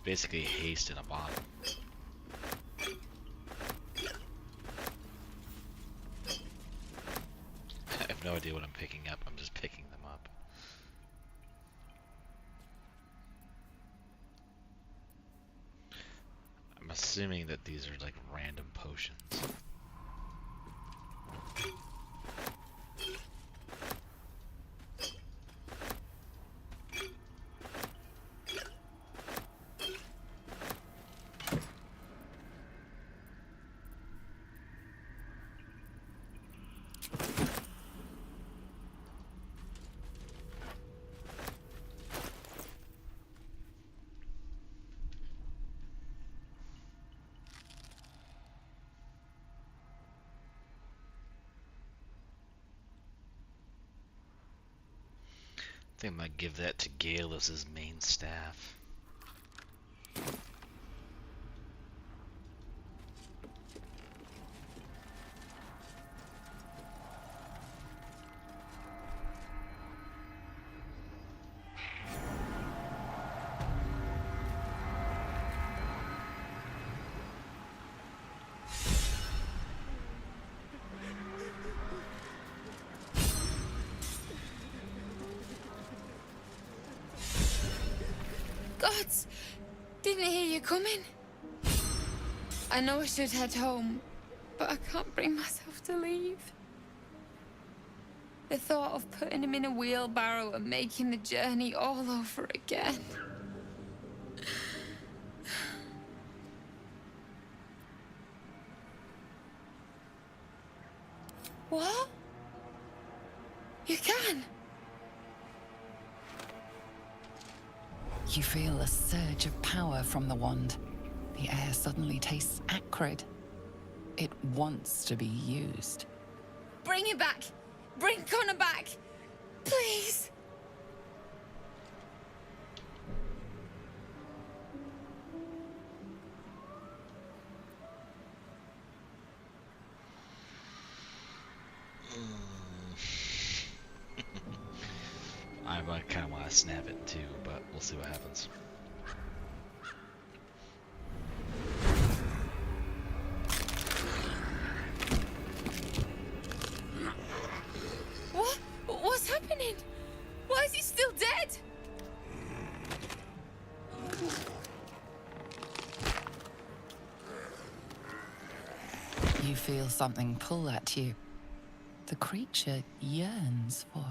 Basically haste in a bottle. I have no idea what I'm picking up. I'm just picking them up. I'm assuming that these are like random potions. I think I might give that to Gale as his main staff. Gods! Didn't hear you coming. I know I should head home, but I can't bring myself to leave. The thought of putting him in a wheelbarrow and making the journey all over again. What? You can? You feel a surge of power from the wand. The air suddenly tastes acrid. It wants to be used. Bring it back! Bring Connor back! Please! I kind of want to snap it too, but we'll see what happens. What? What's happening? Why is he still dead? You feel something pull at you. The creature yearns for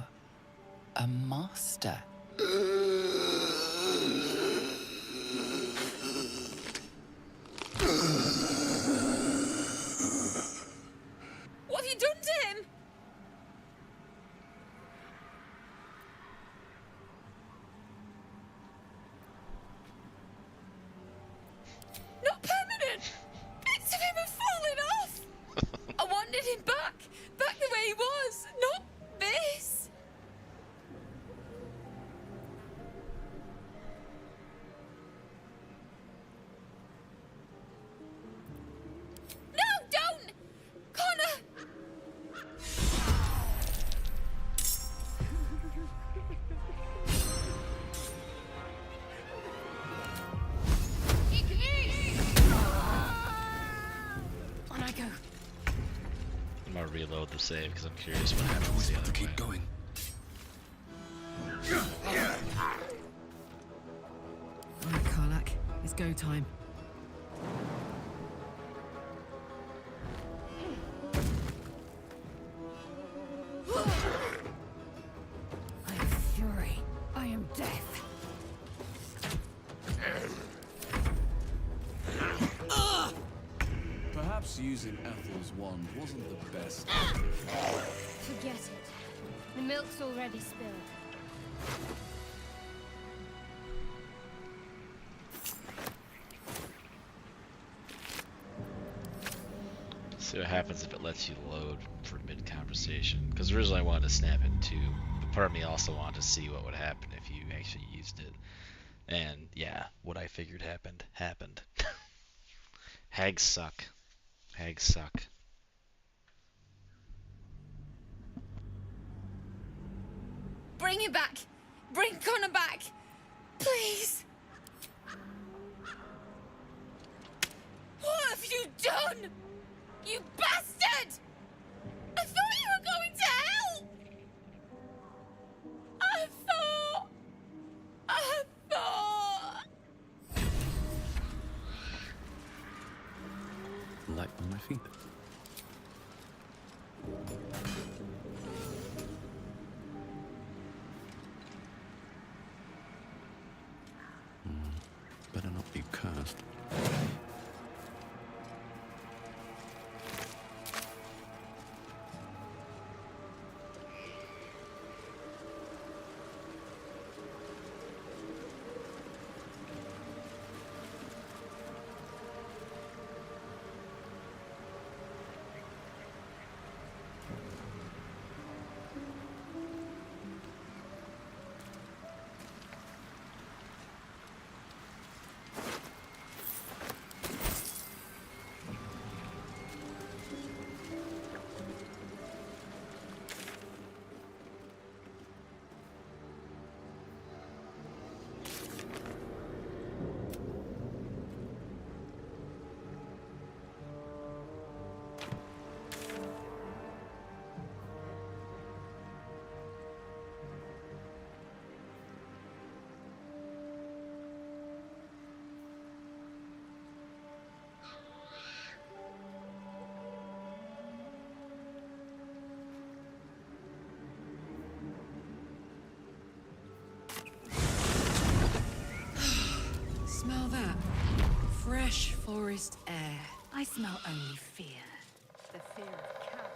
a master. What have you done to him? Not permanent! Bits of him have fallen off! I wanted him back the way he was, not this! No, don't! Connor! On I go. I'm gonna reload the save because I'm curious what happens the other way. Keep going. Alright, Karlak. It's go time. I am fury. I am death. Perhaps using Ethel's wand wasn't the best. Forget it. The milk's already spilled. See what happens if it lets you load for mid-conversation. Because originally I wanted to snap it too, but part of me also wanted to see what would happen if you actually used it. And yeah, what I figured happened. Hags suck. Hags suck. Bring it back! Bring Connor back! Please! What have you done? You bastard! I thought you were going to hell! I thought... Light on my feet. Better not be cursed. Smell that? Fresh forest air. I smell only fear. The fear of cowards.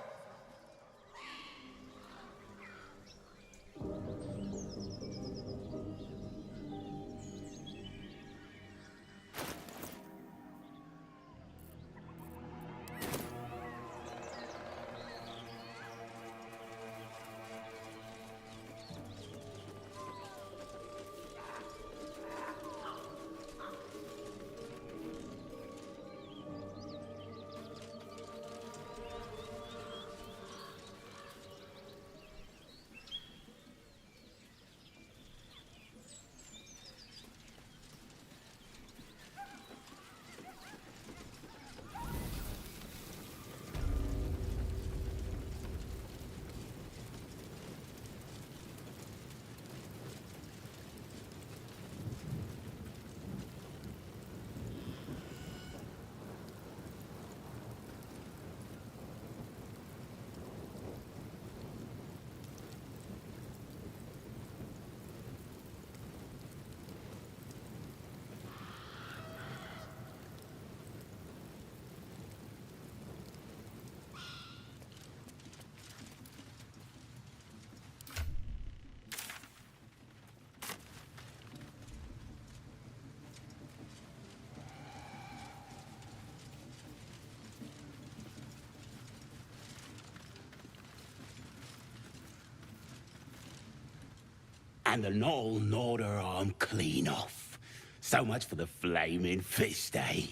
And the Knoll gnawed her arm clean off. So much for the flaming fist, eh?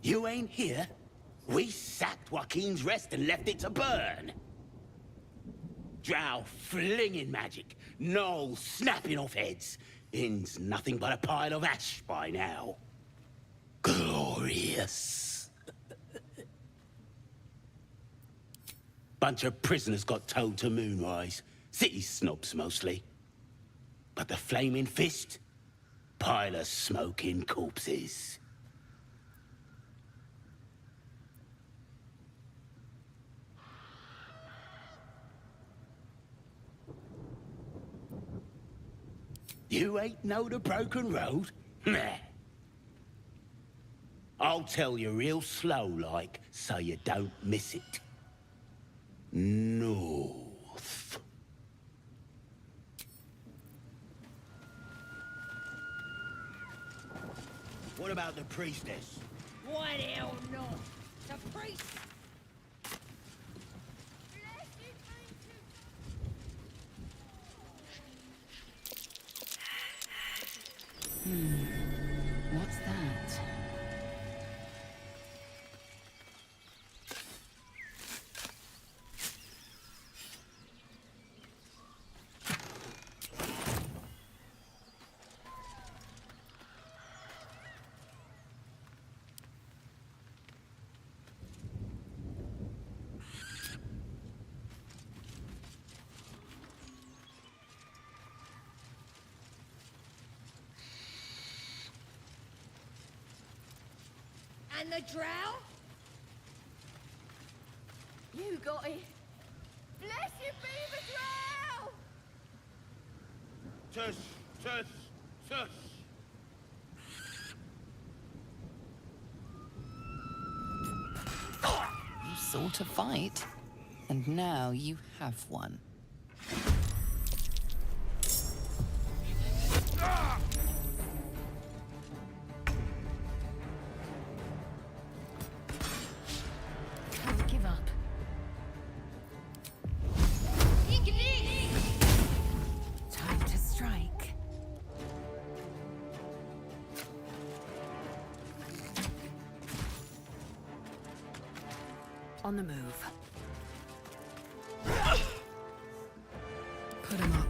You ain't here? We sacked Joaquin's Rest and left it to burn. Drow flinging magic, Knoll snapping off heads. Inn's nothing but a pile of ash by now. Glorious. Bunch of prisoners got towed to Moonrise. City snobs, mostly. But the Flaming Fist? Pile of smoking corpses. You ain't know the broken road? Nah. I'll tell you real slow-like, so you don't miss it. North. What about the priestess? What hell no? The priest. What's that? And the drow? You got it. Bless you be the drow! Tush, tush, tush. You sought a fight, and now you have one. Can't give up. Time to strike. On the move. Put him up.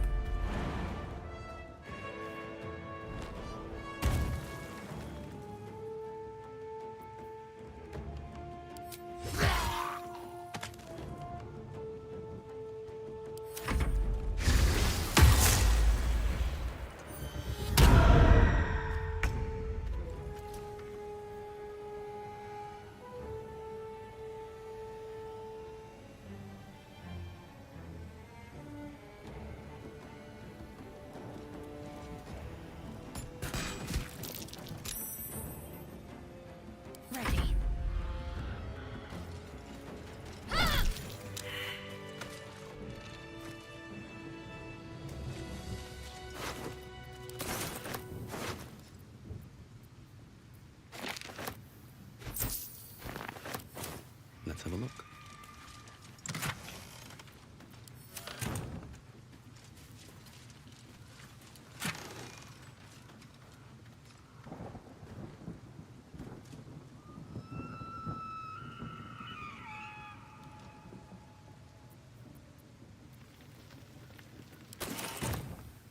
Ready. Let's have a look.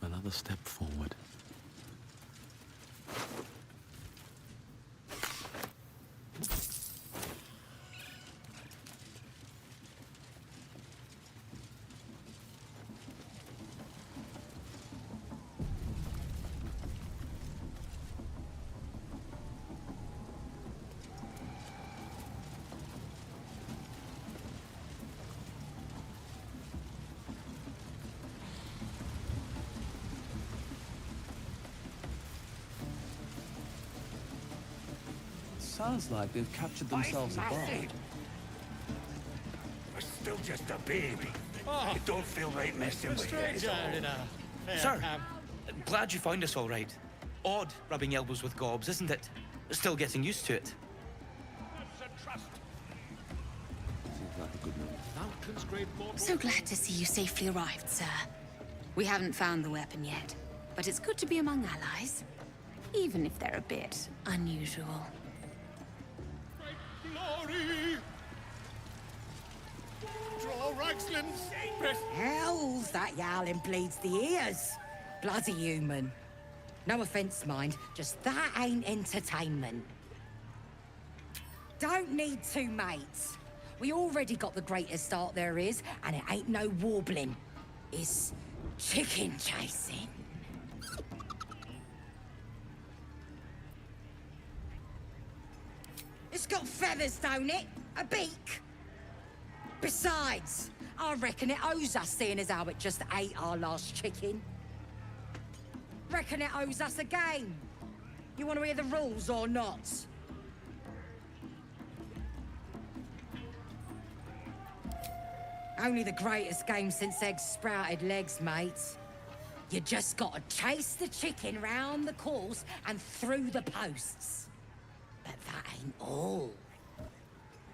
Another step forward. Sounds like they've captured themselves a bar. We're still just a baby. Oh, It don't feel right messing with stranger you. in Sir, glad you found us all right. Odd rubbing elbows with gobs, isn't it? Still getting used to it. Seems like a good move. So glad to see you safely arrived, sir. We haven't found the weapon yet, but it's good to be among allies, even if they're a bit unusual. Glory! Draw Reichsland's Hells, that yowling bleeds the ears. Bloody human. No offence, mind, just that ain't entertainment. Don't need two mates. We already got the greatest art there is, and it ain't no warbling. It's chicken chasing. It's got feathers, don't it? A beak. Besides, I reckon it owes us, seeing as how it just ate our last chicken. Reckon it owes us a game. You want to hear the rules or not? Only the greatest game since eggs sprouted legs, mate. You just gotta chase the chicken round the course and through the posts. But that ain't all.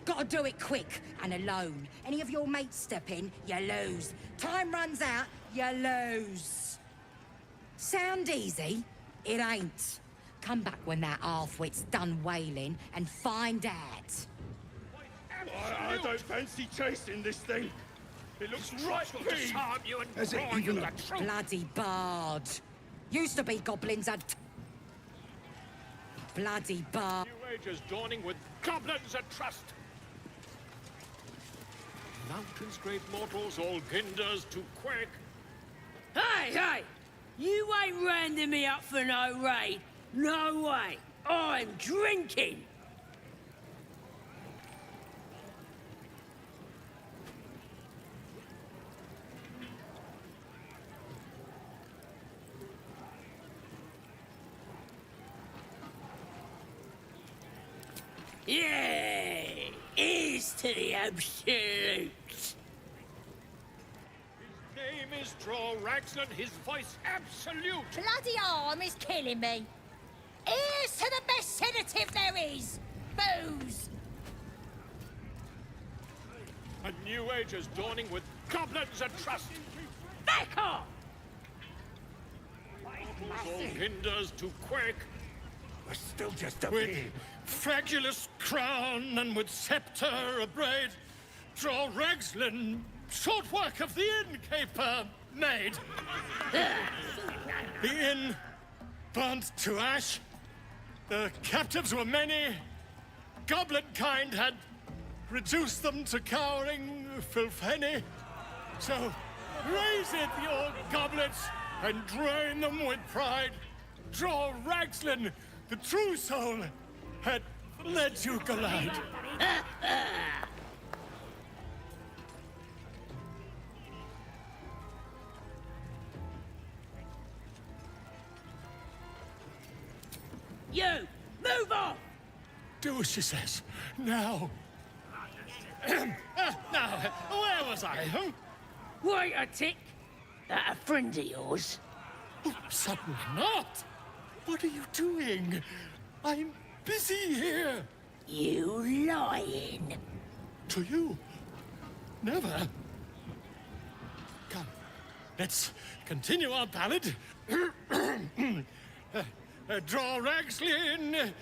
Gotta do it quick and alone. Any of your mates step in, you lose. Time runs out, you lose. Sound easy? It ain't. Come back when that half-wit's done wailing and find out. I don't fancy chasing this thing. It looks right peeved. Has it even a... Bloody bard. Used to be goblins had... Bloody bard. New age is dawning with goblins at trust. Mountains, great mortals, all ginders to quake. Hey, hey! You ain't rounding me up for no raid. No way. I'm drinking. Yay! Here's to the absolute. Name is Draw Ragsland, his voice absolute. Bloody arm is killing me. Here's to the best sedative there is. Booze. A new age is dawning with goblins and trust. Back off! All hinders to quake. We're still just a With babe. fragulous crown and with scepter abraid, Draw Ragsland, short work of the innkeeper made. The inn burnt to ash. The captives were many. Goblin kind had reduced them to cowering filthenny. So raise it, your goblets, and drain them with pride. Draw Ragsland, the true soul, had led you glide. You! Move on! Do as she says. Now. Now, where was I? Huh? Wait a tick. That a friend of yours? Oh, certainly not. What are you doing? I'm busy here. You lying. To you? Never. Come, let's continue our ballad. Draw Ragsland,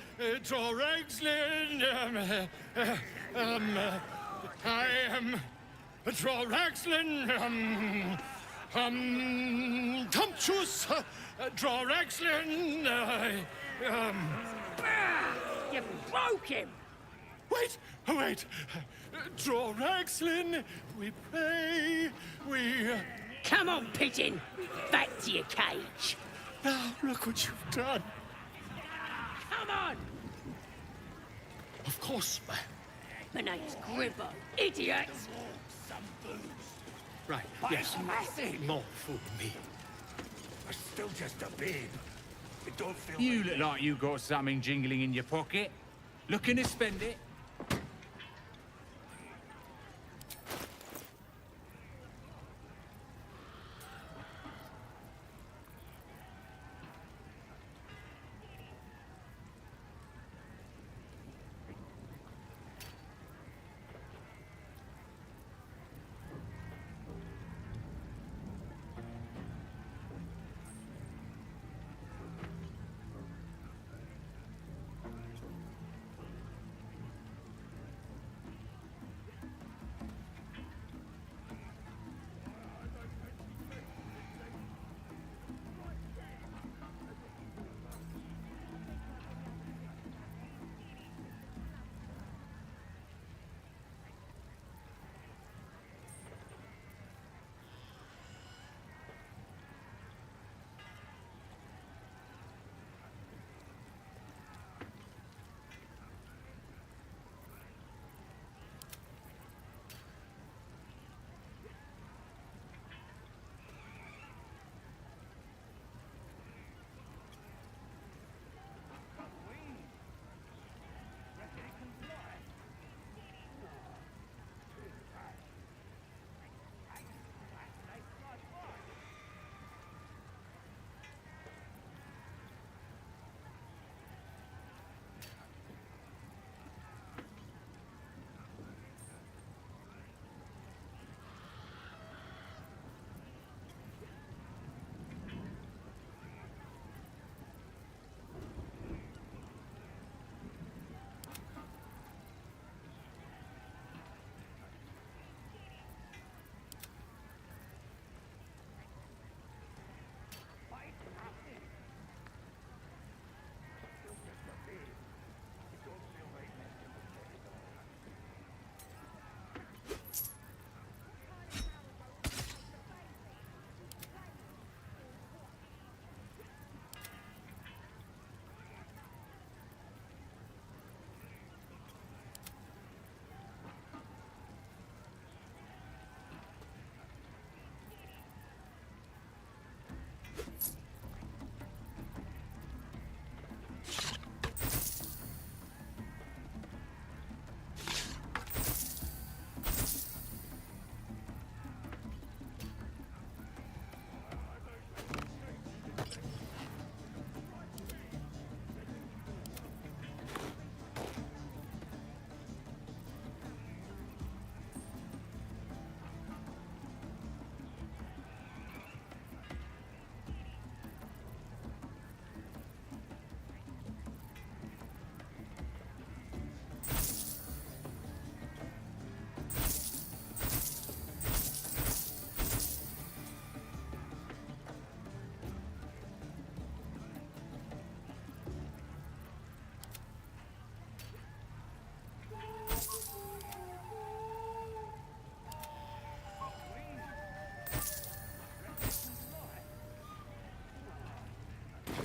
draw Ragsland, I am Draw Ragsland, Tumptuous, draw Ragsland, You broke him! Wait, draw Ragsland, we pray, we... Come on, pigeon! Back to your cage! Now, look what you've done. Come on! Of course. My name's Gribbo, idiot! Right, yes. Not for me. We're still just a babe. It don't feel You look like you got something jingling in your pocket. Looking to spend it?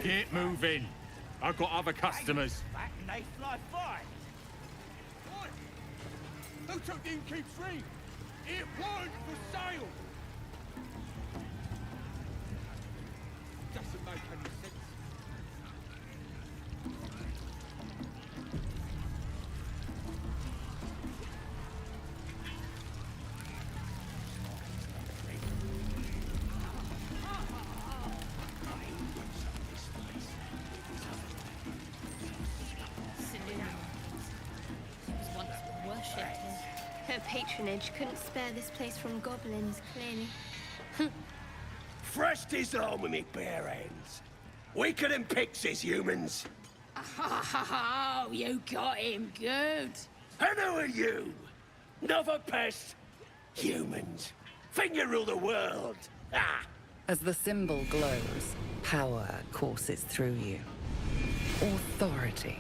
Keep moving. I've got other customers. Back and they fly fine. Who took the innkeep's ring? It weren't for sale! Doesn't make any sense. Her patronage couldn't spare this place from goblins, clearly. Fresh disarmament, me bare hands. Weaker than pixies, humans. Oh, you got him good. And who are you? Another pest? Humans. Think you rule the world. Ah! As the symbol glows, power courses through you. Authority.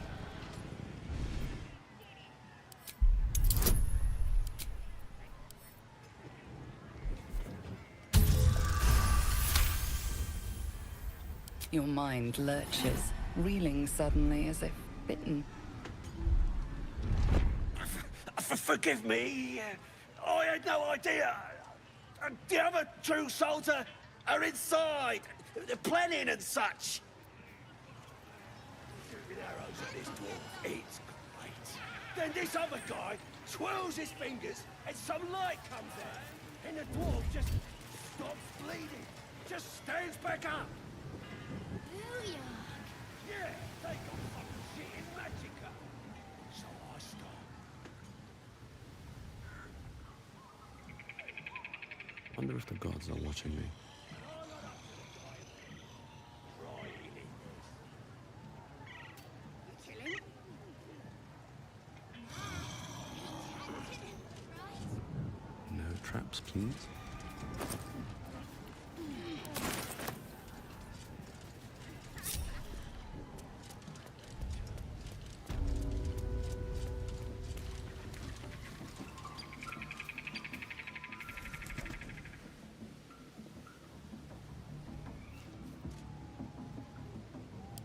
Your mind lurches, reeling suddenly as if bitten. Forgive me. I had no idea. The other true souls are inside. They're planning and such. Shooting arrows at this dwarf, it's great. Then this other guy twirls his fingers and some light comes out. And the dwarf just stops bleeding. Just stands back up. Yeah, they got fucking shit in magicka. So I stop. Wonder if the gods are watching me. No traps, please.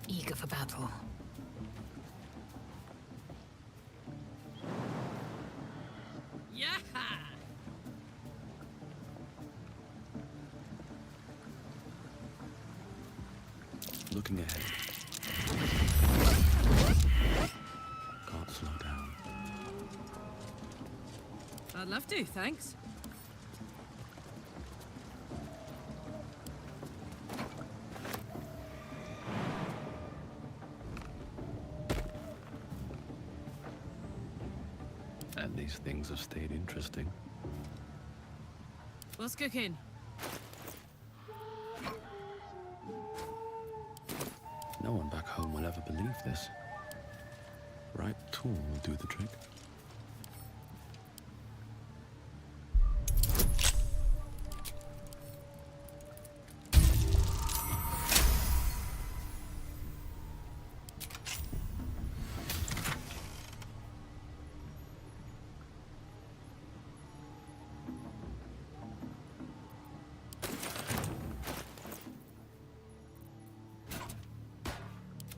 Eager for battle. Yeah! Looking ahead. Can't slow down. I'd love to, thanks. And these things have stayed interesting. What's cooking? No one back home will ever believe this. Right tool will do the trick.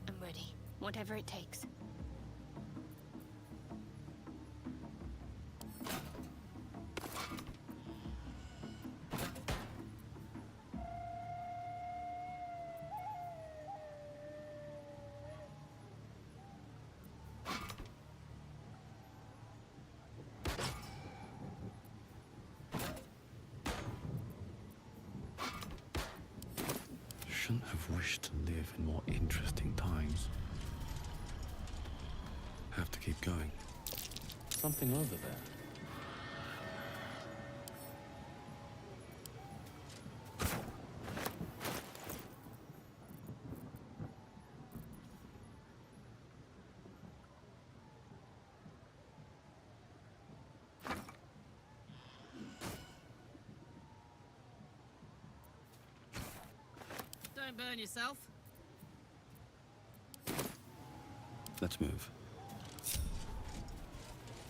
I'm ready. Whatever it takes. Shouldn't have wished to live in more interesting times. Have to keep going. Something over there. Don't burn yourself. Let's move.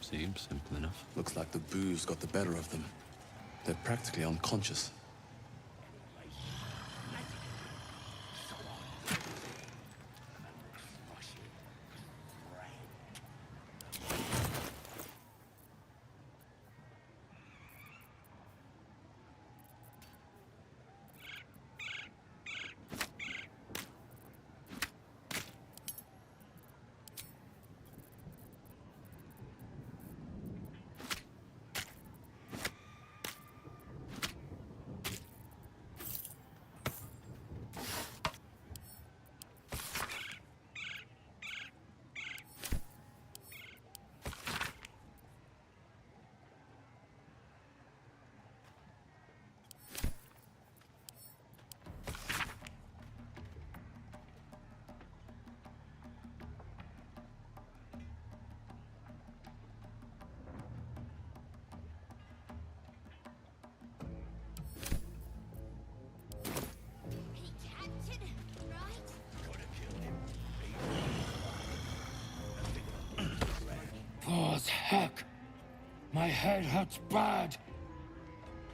Seems simple enough. Looks like the booze got the better of them. They're practically unconscious. My head hurts bad.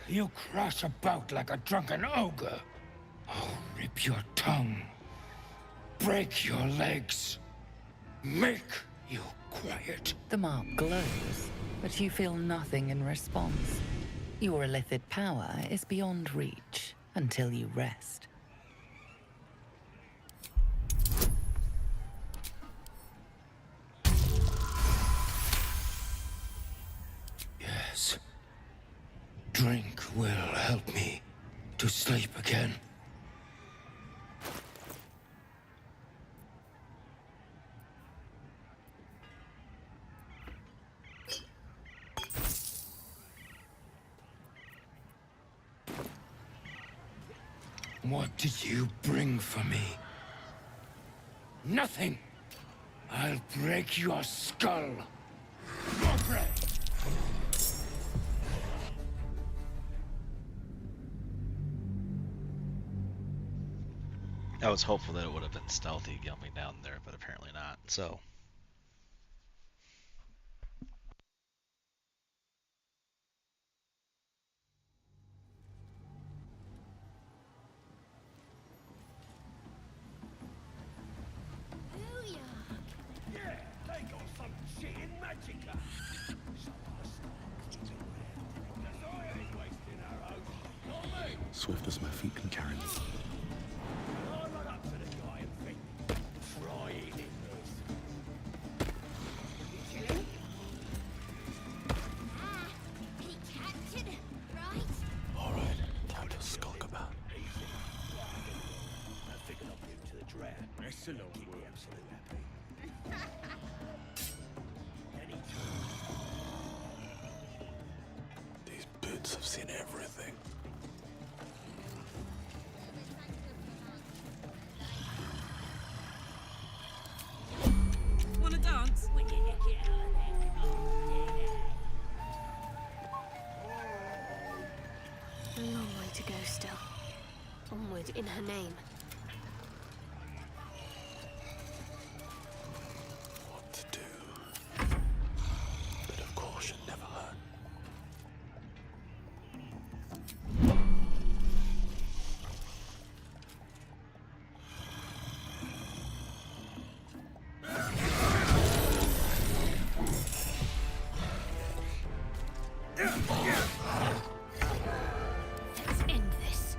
You crash about like a drunken ogre. I'll rip your tongue. Break your legs. Make you quiet. The mark glows, but you feel nothing in response. Your illithid power is beyond reach until you rest. Yes. Drink will help me to sleep again. What did you bring for me? Nothing! I'll break your skull! Ogre! I was hopeful that it would have been stealthy coming down there, but apparently not. So. Yeah, they got some cheating magicka. So I started to wear. Cause I ain't wasting arrows. Not me. Swift as my feet can carry me. And I run up to the guy and think, try eating this. He captured, right? All right, time to skulk about. I figured I'll give to the drought. That's a long Keep me word. absolute happy. Then he These boots have seen everything. Wanna dance? When did you get out of there? Oh, A long way to go still. Onward in her name. What to do? Bit of caution never hurt. Let's end this.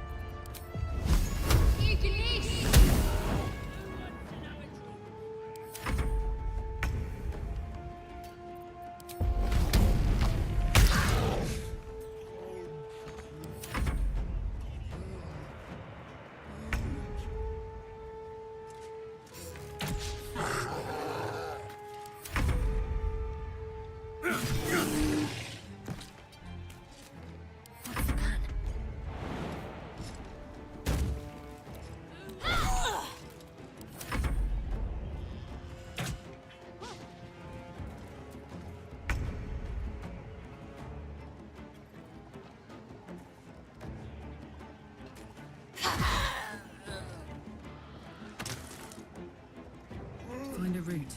What's the plan? Find a route.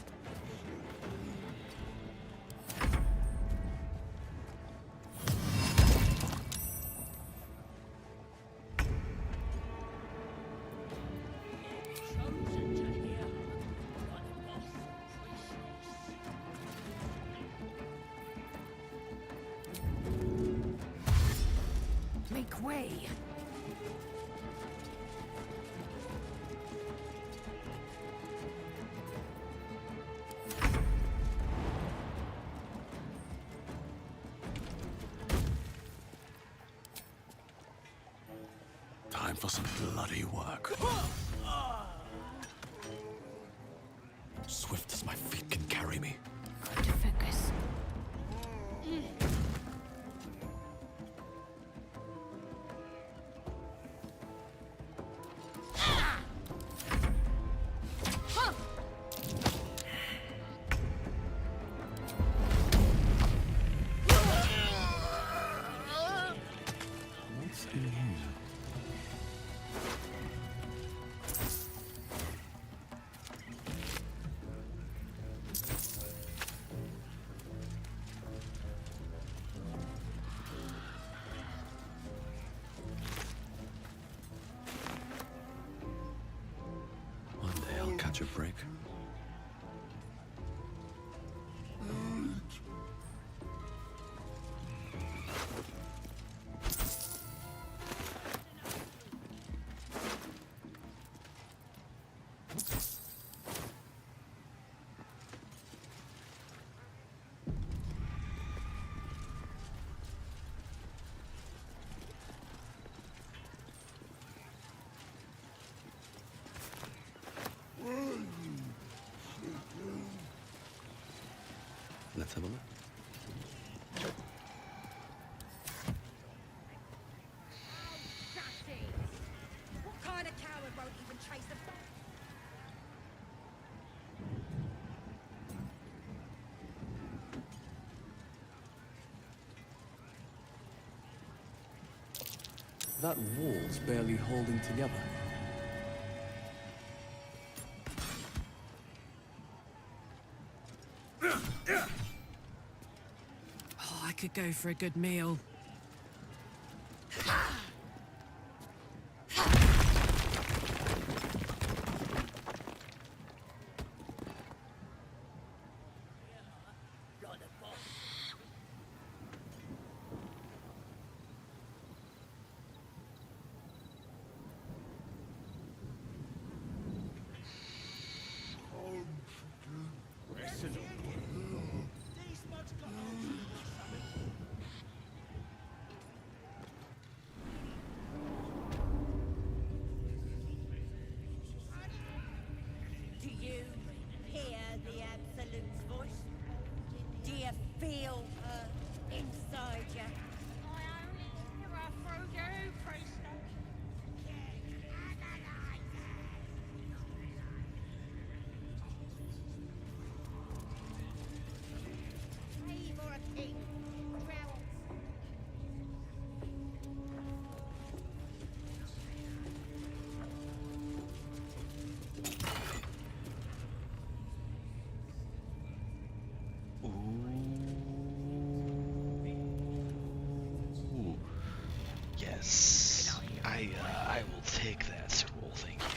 Make way! Time for some bloody work. Swift as my feet can carry me. Got to focus. What's in here? catch a break? Let's have a look. What kind of coward won't even trace the... That wall's barely holding together. Oh, I could go for a good meal. Do you hear the Absolute's voice? Do you feel her inside you? I only hear her through you, priestess. Brave or a king? Travels. Ooh. Yes. I will take that scroll, thank you.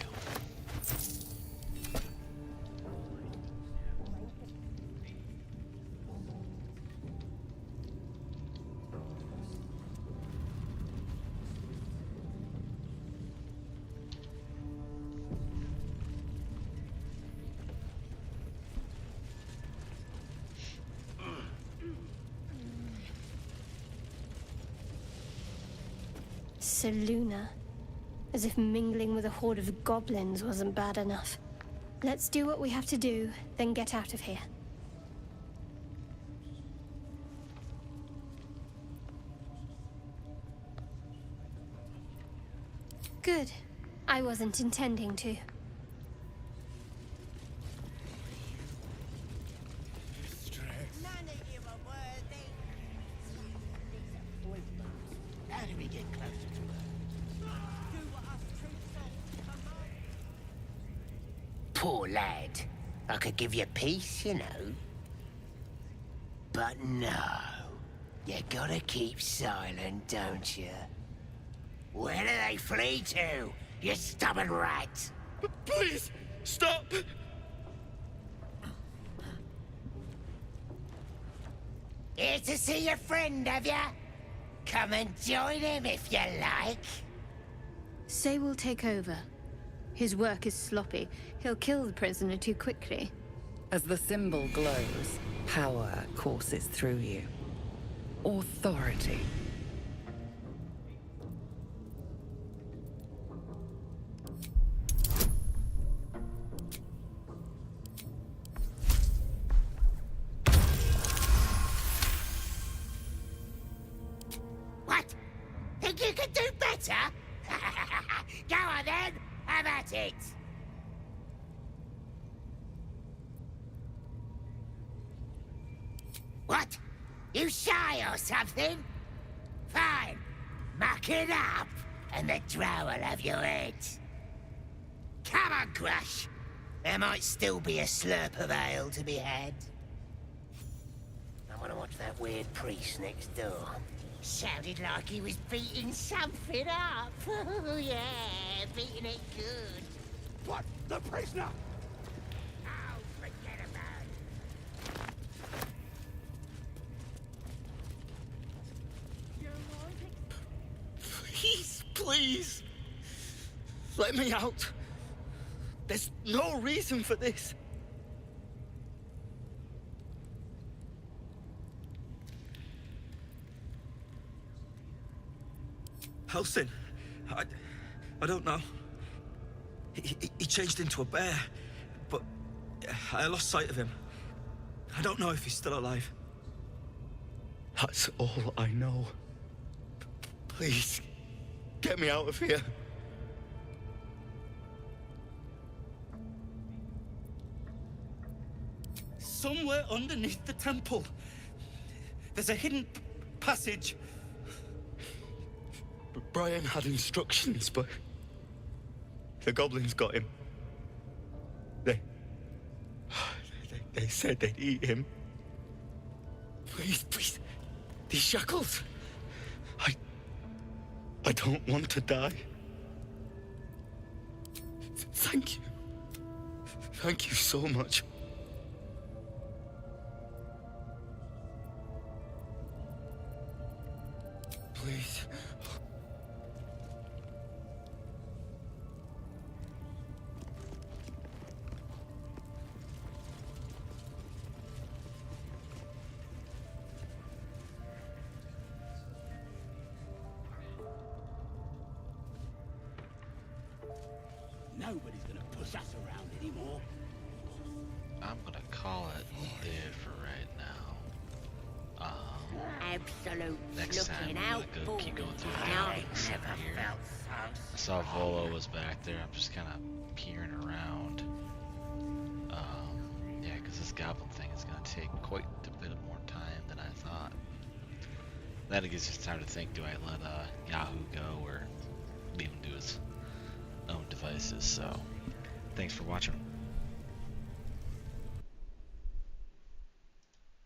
Seluna. As if mingling with a horde of goblins wasn't bad enough. Let's do what we have to do, then get out of here. Good. I wasn't intending to. None of you are worthy. How do we get closer to her? Do what us troops command. Poor lad. I could give you peace, you know. But no. You gotta keep silent, don't you? Where do they flee to, you stubborn rat? Please, stop! Here to see your friend, have ya? Come and join him if you like. Say we'll take over. His work is sloppy. He'll kill the prisoner too quickly. As the symbol glows, power courses through you. Authority. What? Think you could do better? Go on then, have at it. What? You shy or something? Fine. Muck it up, and the drow will have your head. Come on, Crush. There might still be a slurp of ale to be had. I want to watch that weird priest next door. Sounded like he was beating something up. Oh, yeah, beating it good. What? The prisoner? Please! Let me out! There's no reason for this! Helsing, I don't know. He changed into a bear, but I lost sight of him. I don't know if he's still alive. That's all I know. Please, get me out of here. Somewhere underneath the temple, there's a hidden passage. Brian had instructions, but the goblins got him. They said they'd eat him. Please, please, these shackles. I don't want to die. Thank you. Thank you so much. Please. Nobody's gonna push us around anymore. I'm gonna call it there for right now. Absolute Next time looking I'm out gonna go keep going through the and I alleys never over here. felt I saw Volo was back there. I'm just kind of peering around. Yeah, because this goblin thing is gonna take quite a bit more time than I thought. Then it gives us time to think: do I let Yahoo go or leave him to his own devices? So, thanks for watching.